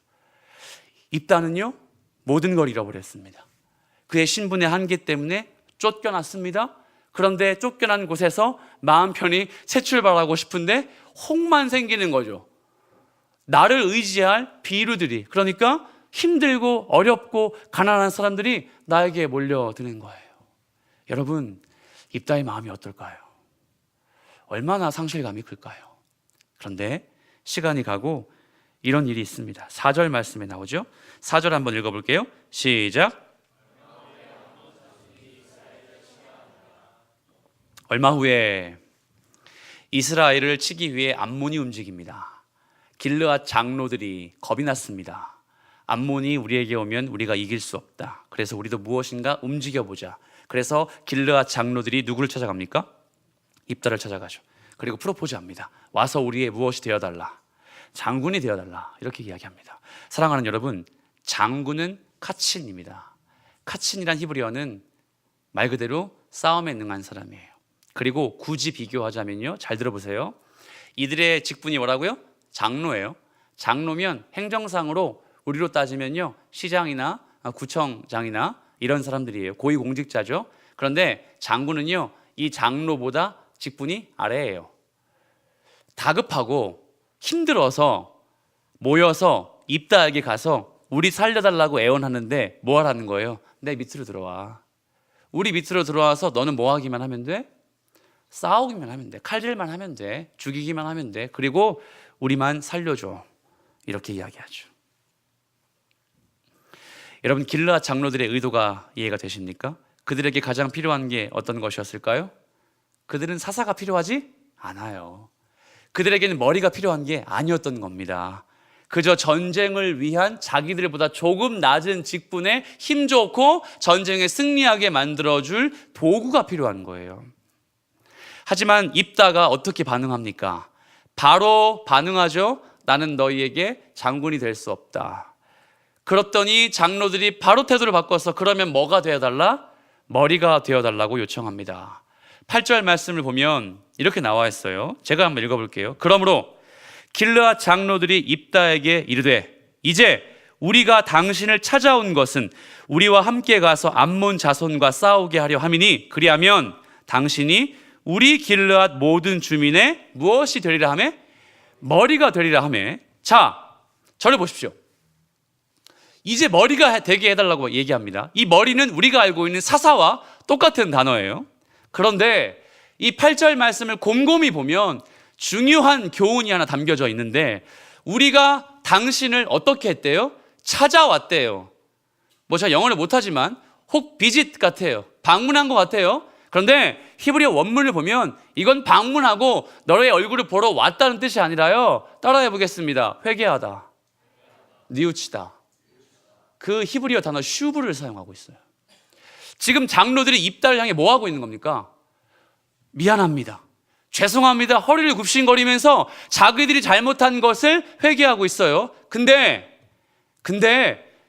[SPEAKER 1] 입다는요, 모든 걸 잃어버렸습니다. 그의 신분의 한계 때문에 쫓겨났습니다. 그런데 쫓겨난 곳에서 마음 편히 새 출발하고 싶은데 혹만 생기는 거죠. 나를 의지할 비루들이, 그러니까 힘들고 어렵고 가난한 사람들이 나에게 몰려드는 거예요. 여러분, 입다의 마음이 어떨까요? 얼마나 상실감이 클까요? 그런데 시간이 가고 이런 일이 있습니다. 4절 말씀에 나오죠. 4절 한번 읽어볼게요. 시작. 얼마 후에 이스라엘을 치기 위해 암몬이 움직입니다. 길르앗 장로들이 겁이 났습니다. 암몬이 우리에게 오면 우리가 이길 수 없다. 그래서 우리도 무엇인가 움직여보자. 그래서 길르앗 장로들이 누구를 찾아갑니까? 입다를 찾아가죠. 그리고 프로포즈합니다. 와서 우리의 무엇이 되어달라. 장군이 되어달라. 이렇게 이야기합니다. 사랑하는 여러분, 장군은 카친입니다. 카친이란 히브리어는 말 그대로 싸움에 능한 사람이에요. 그리고 굳이 비교하자면요, 잘 들어보세요. 이들의 직분이 뭐라고요? 장로예요. 장로면 행정상으로 우리로 따지면요, 시장이나 구청장이나 이런 사람들이에요. 고위공직자죠. 그런데 장군은요, 이 장로보다 직분이 아래예요. 다급하고 힘들어서 모여서 입다에게 가서 우리 살려달라고 애원하는데 뭐 하라는 거예요? 내 밑으로 들어와. 우리 밑으로 들어와서 너는 뭐 하기만 하면 돼? 싸우기만 하면 돼. 칼질만 하면 돼. 죽이기만 하면 돼. 그리고 우리만 살려줘. 이렇게 이야기하죠. 여러분, 길르앗 장로들의 의도가 이해가 되십니까? 그들에게 가장 필요한 게 어떤 것이었을까요? 그들은 사사가 필요하지 않아요. 그들에게는 머리가 필요한 게 아니었던 겁니다. 그저 전쟁을 위한 자기들보다 조금 낮은 직분에 힘 좋고 전쟁에 승리하게 만들어줄 도구가 필요한 거예요. 하지만 입다가 어떻게 반응합니까? 바로 반응하죠. 나는 너희에게 장군이 될 수 없다. 그랬더니 장로들이 바로 태도를 바꿔서 그러면 뭐가 되어달라? 머리가 되어달라고 요청합니다. 8절 말씀을 보면 이렇게 나와 있어요. 제가 한번 읽어볼게요. 그러므로 길르앗 장로들이 입다에게 이르되 이제 우리가 당신을 찾아온 것은 우리와 함께 가서 암몬 자손과 싸우게 하려 함이니 그리하면 당신이 우리 길르앗 모든 주민의 무엇이 되리라 하매? 머리가 되리라 하매. 자, 저를 보십시오. 이제 머리가 되게 해달라고 얘기합니다. 이 머리는 우리가 알고 있는 사사와 똑같은 단어예요. 그런데 이 8절 말씀을 곰곰이 보면 중요한 교훈이 하나 담겨져 있는데 우리가 당신을 어떻게 했대요? 찾아왔대요. 뭐 제가 영어를 못하지만 혹 비짓 같아요. 방문한 것 같아요. 그런데 히브리어 원문을 보면 이건 방문하고 너의 얼굴을 보러 왔다는 뜻이 아니라요. 따라해 보겠습니다. 회개하다, 뉘우치다. 그 히브리어 단어 슈브를 사용하고 있어요. 지금 장로들이 입다를 향해 뭐 하고 있는 겁니까? 미안합니다, 죄송합니다, 허리를 굽신거리면서 자기들이 잘못한 것을 회개하고 있어요. 근데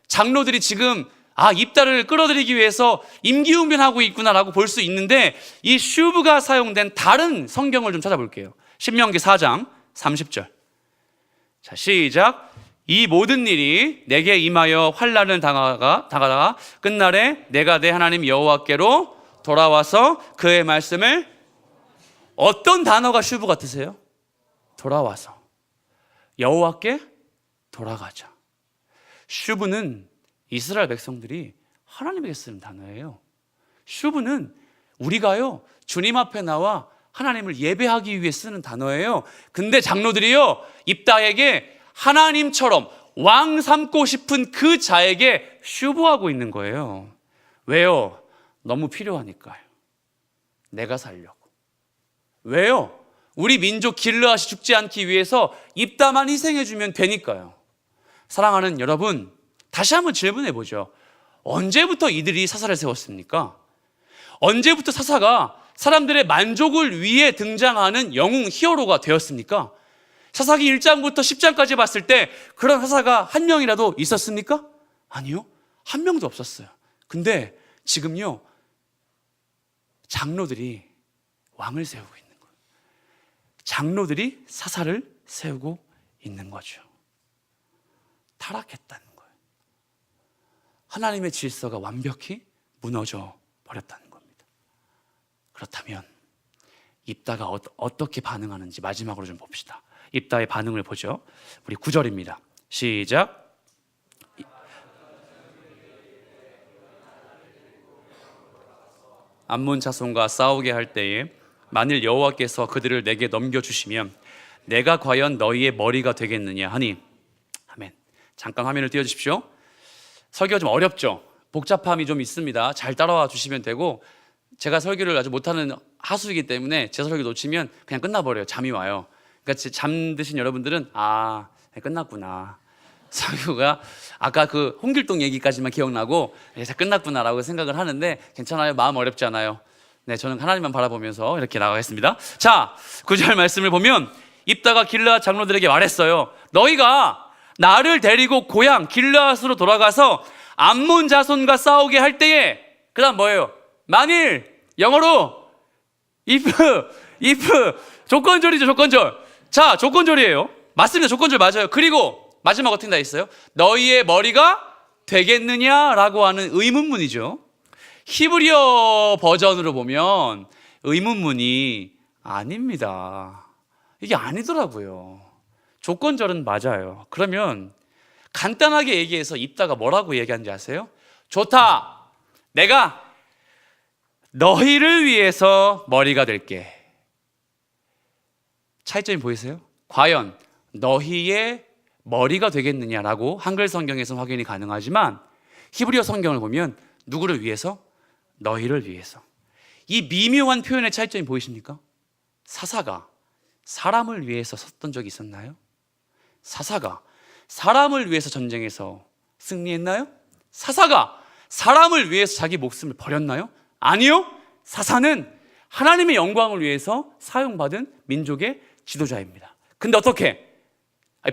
[SPEAKER 1] 장로들이 지금 입다를 끌어들이기 위해서 임기응변하고 있구나라고 볼 수 있는데 이 슈브가 사용된 다른 성경을 좀 찾아볼게요. 신명기 4장 30절. 자, 시작. 이 모든 일이 내게 임하여 환난을 당하다가 끝날에 내가 내 하나님 여호와께로 돌아와서 그의 말씀을, 어떤 단어가 슈브 같으세요? 돌아와서. 여호와께 돌아가자. 슈브는 이스라엘 백성들이 하나님에게 쓰는 단어예요. 슈브는 우리가요 주님 앞에 나와 하나님을 예배하기 위해 쓰는 단어예요. 근데 장로들이요 입다에게 하나님처럼 왕 삼고 싶은 그 자에게 슈브하고 있는 거예요. 왜요? 너무 필요하니까요. 내가 살려고. 왜요? 우리 민족 길르앗이 죽지 않기 위해서 입다만 희생해주면 되니까요. 사랑하는 여러분, 다시 한번 질문해 보죠. 언제부터 이들이 사사를 세웠습니까? 언제부터 사사가 사람들의 만족을 위해 등장하는 영웅 히어로가 되었습니까? 사사기 1장부터 10장까지 봤을 때 그런 사사가 한 명이라도 있었습니까? 아니요, 한 명도 없었어요. 근데 지금요 장로들이 왕을 세우고 있는 거예요. 장로들이 사사를 세우고 있는 거죠. 타락했다는 거예요. 하나님의 질서가 완벽히 무너져 버렸다는 겁니다. 그렇다면 입다가 어떻게 반응하는지 마지막으로 좀 봅시다. 입다의 반응을 보죠. 우리 9절입니다. 시작. 암몬 자손과 싸우게 할 때에 만일 여호와께서 그들을 내게 넘겨주시면 내가 과연 너희의 머리가 되겠느냐 하니. 아멘. 잠깐 화면을 띄워주십시오. 설교가 좀 어렵죠? 복잡함이 좀 있습니다. 잘 따라와 주시면 되고, 제가 설교를 아주 못하는 하수이기 때문에 제 설교 놓치면 그냥 끝나버려요. 잠이 와요. 그러니까 잠드신 여러분들은 끝났구나, 설교가 아까 그 홍길동 얘기까지만 기억나고 이제 끝났구나라고 생각을 하는데 괜찮아요. 마음 어렵지 않아요. 네, 저는 하나님만 바라보면서 이렇게 나가겠습니다. 자, 9절 말씀을 보면 입다가 길르앗 장로들에게 말했어요. 너희가 나를 데리고 고향 길르앗으로 돌아가서 암몬 자손과 싸우게 할 때에, 그 다음 뭐예요? 만일, 영어로 if, 조건절이죠. 조건절. 자, 조건절이에요. 맞습니다. 조건절 맞아요. 그리고 마지막 어떻게 다 있어요? 너희의 머리가 되겠느냐라고 하는 의문문이죠. 히브리어 버전으로 보면 의문문이 아닙니다. 이게 아니더라고요. 조건절은 맞아요. 그러면 간단하게 얘기해서 입다가 뭐라고 얘기하는지 아세요? 좋다, 내가 너희를 위해서 머리가 될게. 차이점이 보이세요? 과연 너희의 머리가 되겠느냐라고 한글 성경에서 확인이 가능하지만 히브리어 성경을 보면 누구를 위해서? 너희를 위해서. 이 미묘한 표현의 차이점이 보이십니까? 사사가 사람을 위해서 섰던 적이 있었나요? 사사가 사람을 위해서 전쟁에서 승리했나요? 사사가 사람을 위해서 자기 목숨을 버렸나요? 아니요. 사사는 하나님의 영광을 위해서 사용받은 민족의 지도자입니다. 근데 어떻게?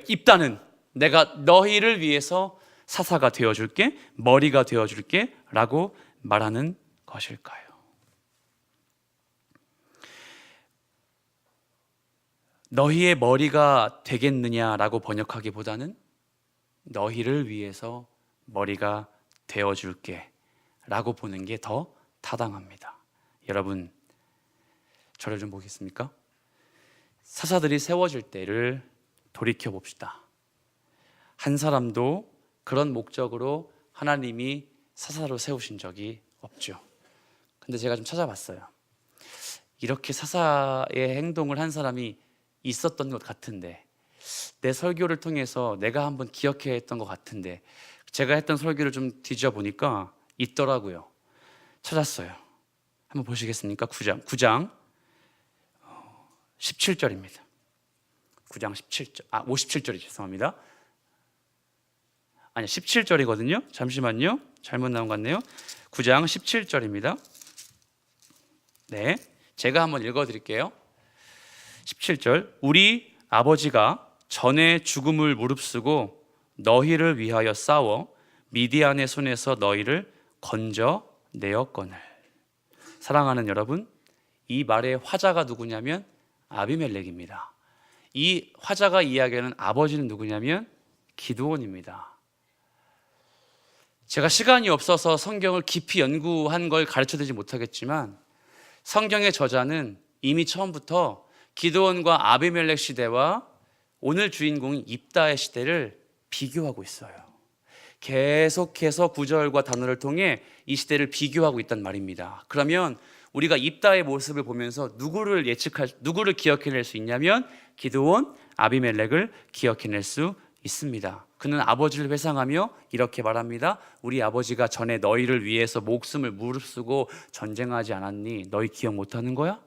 [SPEAKER 1] 입다는 내가 너희를 위해서 사사가 되어줄게, 머리가 되어줄게 라고 말하는 것일까요? 너희의 머리가 되겠느냐라고 번역하기보다는 너희를 위해서 머리가 되어줄게 라고 보는 게 더 타당합니다. 여러분, 저를 좀 보겠습니까? 사사들이 세워질 때를 돌이켜 봅시다. 한 사람도 그런 목적으로 하나님이 사사로 세우신 적이 없죠. 근데 제가 좀 찾아봤어요. 이렇게 사사의 행동을 한 사람이 있었던 것 같은데, 내 설교를 통해서 내가 한번 기억해야 했던 것 같은데, 제가 했던 설교를 좀 뒤져 보니까 있더라고요. 찾았어요. 한번 보시겠습니까? 9장 17절입니다. 9장 17절, 57절이 죄송합니다. 아니 17절이거든요. 잠시만요. 잘못 나온 것 같네요. 9장 17절입니다. 네, 제가 한번 읽어드릴게요. 17절, 우리 아버지가 전에 죽음을 무릅쓰고 너희를 위하여 싸워 미디안의 손에서 너희를 건져내었거늘. 사랑하는 여러분, 이 말의 화자가 누구냐면 아비멜렉입니다. 이 화자가 이야기하는 아버지는 누구냐면 기드온입니다. 제가 시간이 없어서 성경을 깊이 연구한 걸 가르쳐드리지 못하겠지만, 성경의 저자는 이미 처음부터 기드온과 아비멜렉 시대와 오늘 주인공인 입다의 시대를 비교하고 있어요. 계속해서 구절과 단어를 통해 이 시대를 비교하고 있단 말입니다. 그러면 우리가 입다의 모습을 보면서 누구를 기억해낼 수 있냐면 기드온, 아비멜렉을 기억해낼 수 있습니다. 그는 아버지를 회상하며 이렇게 말합니다. 우리 아버지가 전에 너희를 위해서 목숨을 무릅쓰고 전쟁하지 않았니? 너희 기억 못하는 거야?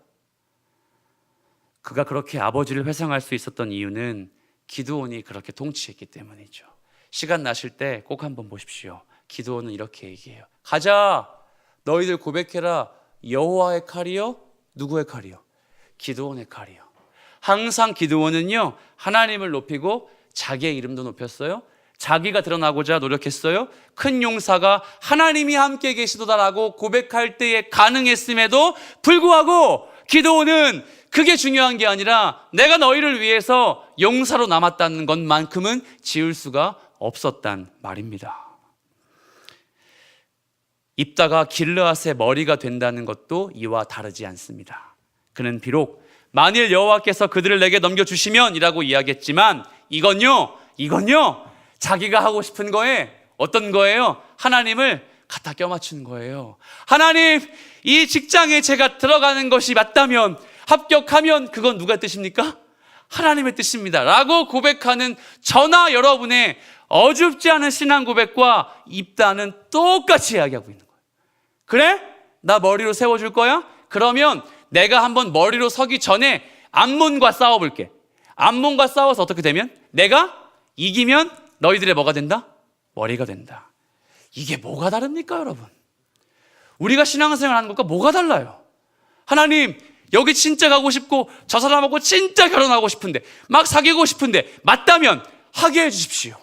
[SPEAKER 1] 그가 그렇게 아버지를 회상할 수 있었던 이유는 기드온이 그렇게 통치했기 때문이죠. 시간 나실 때 꼭 한번 보십시오. 기드온은 이렇게 얘기해요. 가자, 너희들 고백해라. 여호와의 칼이요? 누구의 칼이요? 기드온의 칼이요. 항상 기드온은요, 하나님을 높이고 자기의 이름도 높였어요. 자기가 드러나고자 노력했어요. 큰 용사가 하나님이 함께 계시도다라고 고백할 때에 가능했음에도 불구하고 기드온은 그게 중요한 게 아니라 내가 너희를 위해서 용사로 남았다는 것만큼은 지울 수가 없었단 말입니다. 입다가 길르앗의 머리가 된다는 것도 이와 다르지 않습니다. 그는 비록 만일 여호와께서 그들을 내게 넘겨주시면 이라고 이야기했지만 이건요 자기가 하고 싶은 거에 어떤 거예요? 하나님을 갖다 껴맞추는 거예요. 하나님, 이 직장에 제가 들어가는 것이 맞다면, 합격하면 그건 누가 뜻입니까? 하나님의 뜻입니다 라고 고백하는 저나 여러분의 어줍지 않은 신앙 고백과 입다는 똑같이 이야기하고 있는 거예요. 그래? 나 머리로 세워줄 거야? 그러면 내가 한번 머리로 서기 전에 암몬과 싸워볼게. 암몬과 싸워서 어떻게 되면? 내가 이기면 너희들의 뭐가 된다? 머리가 된다. 이게 뭐가 다릅니까, 여러분? 우리가 신앙생활 하는 것과 뭐가 달라요? 하나님, 여기 진짜 가고 싶고 저 사람하고 진짜 결혼하고 싶은데, 막 사귀고 싶은데 맞다면 하게 해주십시오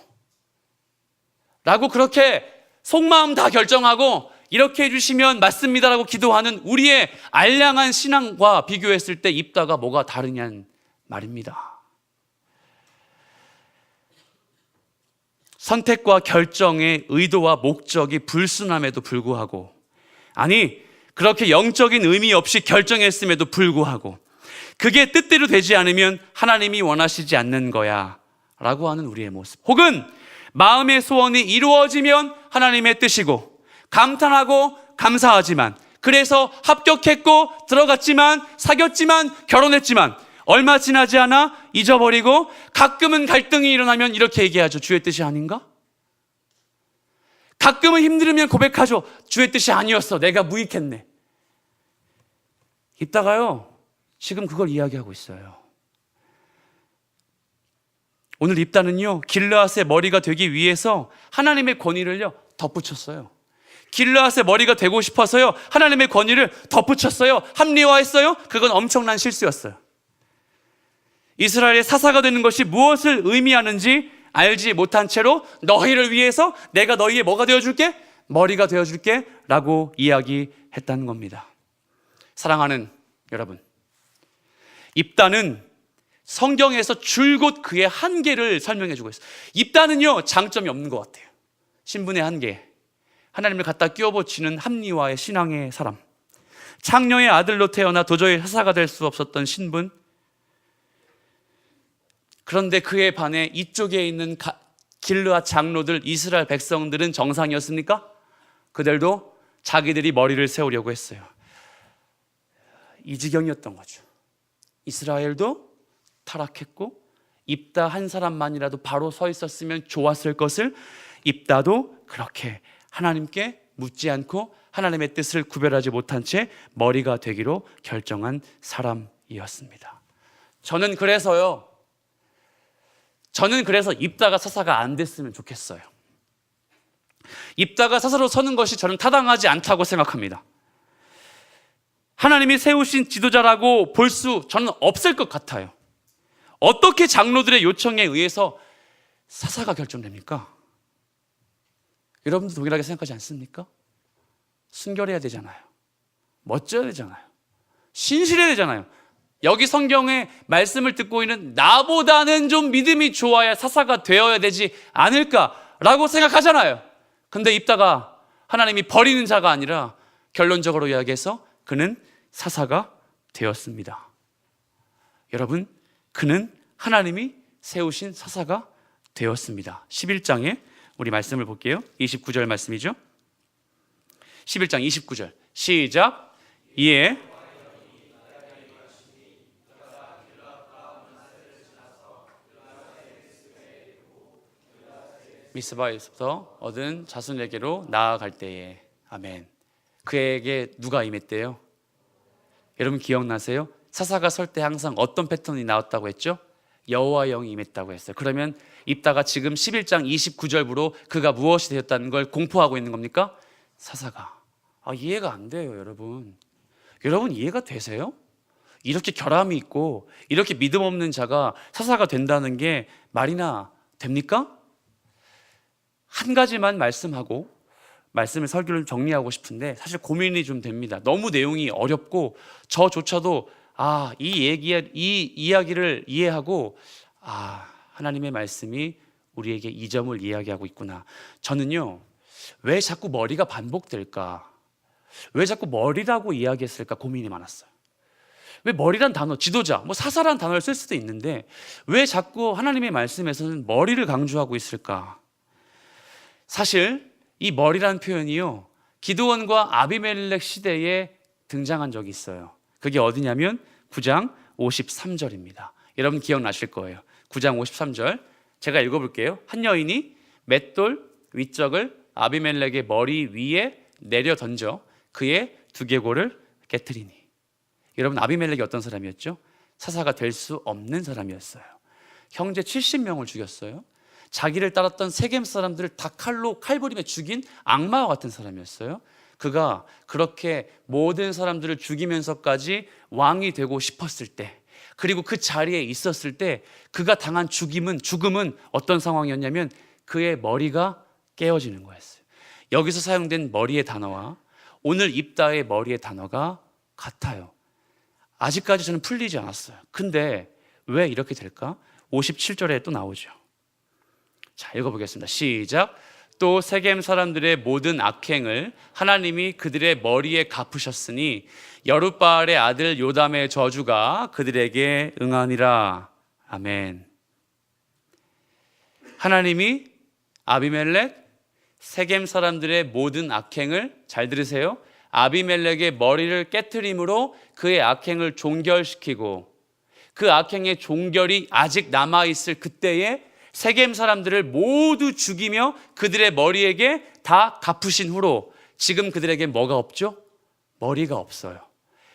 [SPEAKER 1] 라고 그렇게 속마음 다 결정하고 이렇게 해주시면 맞습니다라고 기도하는 우리의 알량한 신앙과 비교했을 때 입다가 뭐가 다르냐는 말입니다. 선택과 결정의 의도와 목적이 불순함에도 불구하고, 아니 그렇게 영적인 의미 없이 결정했음에도 불구하고 그게 뜻대로 되지 않으면 하나님이 원하시지 않는 거야 라고 하는 우리의 모습, 혹은 마음의 소원이 이루어지면 하나님의 뜻이고 감탄하고 감사하지만, 그래서 합격했고 들어갔지만 사귀었지만 결혼했지만 얼마 지나지 않아 잊어버리고 가끔은 갈등이 일어나면 이렇게 얘기하죠. 주의 뜻이 아닌가? 가끔은 힘들으면 고백하죠. 주의 뜻이 아니었어. 내가 무익했네. 이따가요 지금 그걸 이야기하고 있어요. 오늘 입다는요, 길르앗의 머리가 되기 위해서 하나님의 권위를요 덧붙였어요. 길르앗의 머리가 되고 싶어서요 하나님의 권위를 덧붙였어요. 합리화했어요. 그건 엄청난 실수였어요. 이스라엘의 사사가 되는 것이 무엇을 의미하는지 알지 못한 채로 너희를 위해서 내가 너희의 뭐가 되어줄게? 머리가 되어줄게 라고 이야기했다는 겁니다. 사랑하는 여러분, 입다는 성경에서 줄곧 그의 한계를 설명해 주고 있어요. 입다는요 장점이 없는 것 같아요. 신분의 한계, 하나님을 갖다 끼워붙이는 합리화의 신앙의 사람, 창녀의 아들로 태어나 도저히 사사가 될 수 없었던 신분. 그런데 그에 반해 이쪽에 있는 길르앗 장로들, 이스라엘 백성들은 정상이었습니까? 그들도 자기들이 머리를 세우려고 했어요. 이 지경이었던 거죠. 이스라엘도 타락했고 입다 한 사람만이라도 바로 서 있었으면 좋았을 것을 입다도 그렇게 하나님께 묻지 않고 하나님의 뜻을 구별하지 못한 채 머리가 되기로 결정한 사람이었습니다. 저는 그래서 입다가 사사가 안 됐으면 좋겠어요. 입다가 사사로 서는 것이 저는 타당하지 않다고 생각합니다. 하나님이 세우신 지도자라고 볼 수 저는 없을 것 같아요. 어떻게 장로들의 요청에 의해서 사사가 결정됩니까? 여러분도 동일하게 생각하지 않습니까? 순결해야 되잖아요. 멋져야 되잖아요. 신실해야 되잖아요. 여기 성경의 말씀을 듣고 있는 나보다는 좀 믿음이 좋아야 사사가 되어야 되지 않을까라고 생각하잖아요. 근데 입다가 하나님이 버리는 자가 아니라 결론적으로 이야기해서 그는 사사가 되었습니다. 여러분, 그는 하나님이 세우신 사사가 되었습니다. 11장에 우리 말씀을 볼게요. 29절 말씀이죠. 11장 29절 시작. 이에 미스바에서부터 얻은 자손에게로 나아갈 때에. 아멘. 그에게 누가 임했대요? 여러분 기억나세요? 사사가 설 때 항상 어떤 패턴이 나왔다고 했죠? 여호와의 영이 임했다고 했어요. 그러면 입다가 지금 11장 29절부로 그가 무엇이 되었다는 걸 공포하고 있는 겁니까? 사사가. 이해가 안 돼요, 여러분. 여러분 이해가 되세요? 이렇게 결함이 있고 이렇게 믿음 없는 자가 사사가 된다는 게 말이나 됩니까? 한 가지만 말씀하고 말씀을 설교를 정리하고 싶은데 사실 고민이 좀 됩니다. 너무 내용이 어렵고 저조차도 이 이야기를 이해하고 하나님의 말씀이 우리에게 이 점을 이야기하고 있구나. 저는요, 왜 자꾸 머리가 반복될까? 왜 자꾸 머리라고 이야기했을까 고민이 많았어요. 왜 머리란 단어, 지도자, 사사란 단어를 쓸 수도 있는데 왜 자꾸 하나님의 말씀에서는 머리를 강조하고 있을까? 사실 이 머리라는 표현이요, 기드온과 아비멜렉 시대에 등장한 적이 있어요. 그게 어디냐면 9장 53절입니다. 여러분 기억나실 거예요. 9장 53절 제가 읽어볼게요. 한 여인이 맷돌 윗적을 아비멜렉의 머리 위에 내려 던져 그의 두개골을 깨트리니. 여러분 아비멜렉이 어떤 사람이었죠? 사사가 될 수 없는 사람이었어요. 형제 70명을 죽였어요. 자기를 따랐던 세겜 사람들을 다 칼부림에 죽인 악마와 같은 사람이었어요. 그가 그렇게 모든 사람들을 죽이면서까지 왕이 되고 싶었을 때, 그리고 그 자리에 있었을 때 그가 당한 죽음은 어떤 상황이었냐면 그의 머리가 깨어지는 거였어요. 여기서 사용된 머리의 단어와 오늘 입다의 머리의 단어가 같아요. 아직까지 저는 풀리지 않았어요. 근데 왜 이렇게 될까? 57절에 또 나오죠. 자, 읽어보겠습니다. 시작. 또 세겜 사람들의 모든 악행을 하나님이 그들의 머리에 갚으셨으니 여룻바알의 아들 요담의 저주가 그들에게 응하니라. 아멘. 하나님이 아비멜렉, 세겜 사람들의 모든 악행을, 잘 들으세요, 아비멜렉의 머리를 깨트림으로 그의 악행을 종결시키고 그 악행의 종결이 아직 남아있을 그때에 세겜 사람들을 모두 죽이며 그들의 머리에게 다 갚으신 후로 지금 그들에게 뭐가 없죠? 머리가 없어요.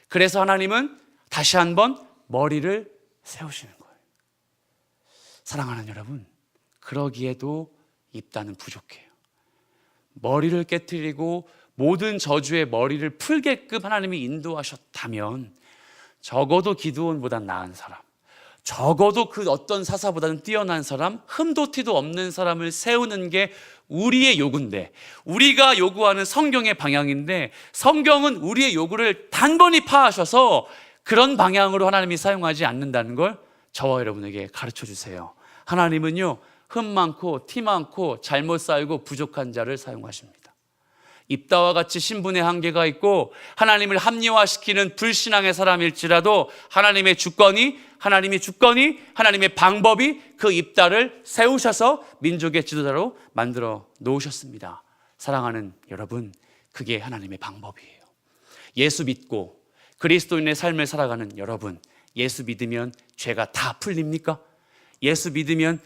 [SPEAKER 1] 그래서 하나님은 다시 한번 머리를 세우시는 거예요. 사랑하는 여러분, 그러기에도 입다는 부족해요. 머리를 깨트리고 모든 저주의 머리를 풀게끔 하나님이 인도하셨다면 적어도 기드온보단 나은 사람, 적어도 그 어떤 사사보다는 뛰어난 사람, 흠도 티도 없는 사람을 세우는 게 우리의 요구인데, 우리가 요구하는 성경의 방향인데, 성경은 우리의 요구를 단번이 파하셔서 그런 방향으로 하나님이 사용하지 않는다는 걸 저와 여러분에게 가르쳐 주세요. 하나님은요, 흠 많고 티 많고 잘못 살고 부족한 자를 사용하십니다. 입다와 같이 신분의 한계가 있고 하나님을 합리화시키는 불신앙의 사람일지라도 하나님의 주권이, 하나님의 방법이 그 입다를 세우셔서 민족의 지도자로 만들어 놓으셨습니다. 사랑하는 여러분, 그게 하나님의 방법이에요. 예수 믿고 그리스도인의 삶을 살아가는 여러분, 예수 믿으면 죄가 다 풀립니까? 예수 믿으면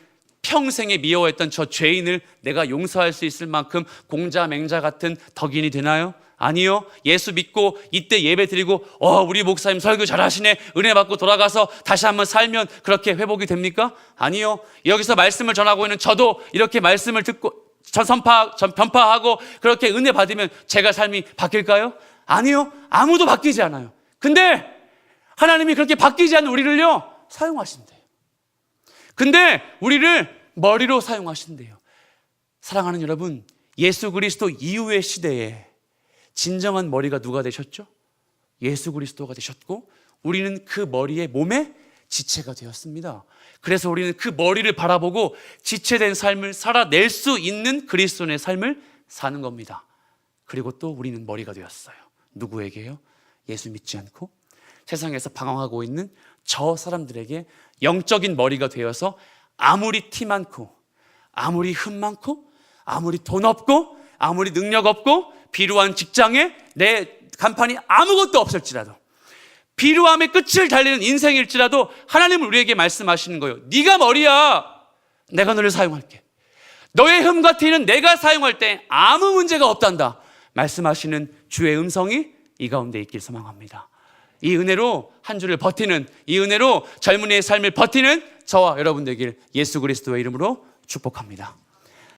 [SPEAKER 1] 평생에 미워했던 저 죄인을 내가 용서할 수 있을 만큼 공자 맹자 같은 덕인이 되나요? 아니요. 예수 믿고 이때 예배 드리고 우리 목사님 설교 잘하시네, 은혜 받고 돌아가서 다시 한번 살면 그렇게 회복이 됩니까? 아니요. 여기서 말씀을 전하고 있는 저도 이렇게 말씀을 듣고 전파하고 그렇게 은혜 받으면 제가 삶이 바뀔까요? 아니요. 아무도 바뀌지 않아요. 근데 하나님이 그렇게 바뀌지 않는 우리를요 사용하신대요. 근데 우리를 머리로 사용하신대요. 사랑하는 여러분, 예수 그리스도 이후의 시대에 진정한 머리가 누가 되셨죠? 예수 그리스도가 되셨고 우리는 그 머리의 몸의 지체가 되었습니다. 그래서 우리는 그 머리를 바라보고 지체된 삶을 살아낼 수 있는 그리스도인의 삶을 사는 겁니다. 그리고 또 우리는 머리가 되었어요. 누구에게요? 예수 믿지 않고 세상에서 방황하고 있는 저 사람들에게 영적인 머리가 되어서 아무리 티 많고 아무리 흠 많고 아무리 돈 없고 아무리 능력 없고 비루한 직장에 내 간판이 아무것도 없을지라도 비루함의 끝을 달리는 인생일지라도 하나님은 우리에게 말씀하시는 거예요. 네가 머리야. 내가 너를 사용할게. 너의 흠과 티는 내가 사용할 때 아무 문제가 없단다 말씀하시는 주의 음성이 이 가운데 있길 소망합니다. 이 은혜로 한 주를 버티는, 이 은혜로 젊은이의 삶을 버티는 저와 여러분 되길 예수 그리스도의 이름으로 축복합니다.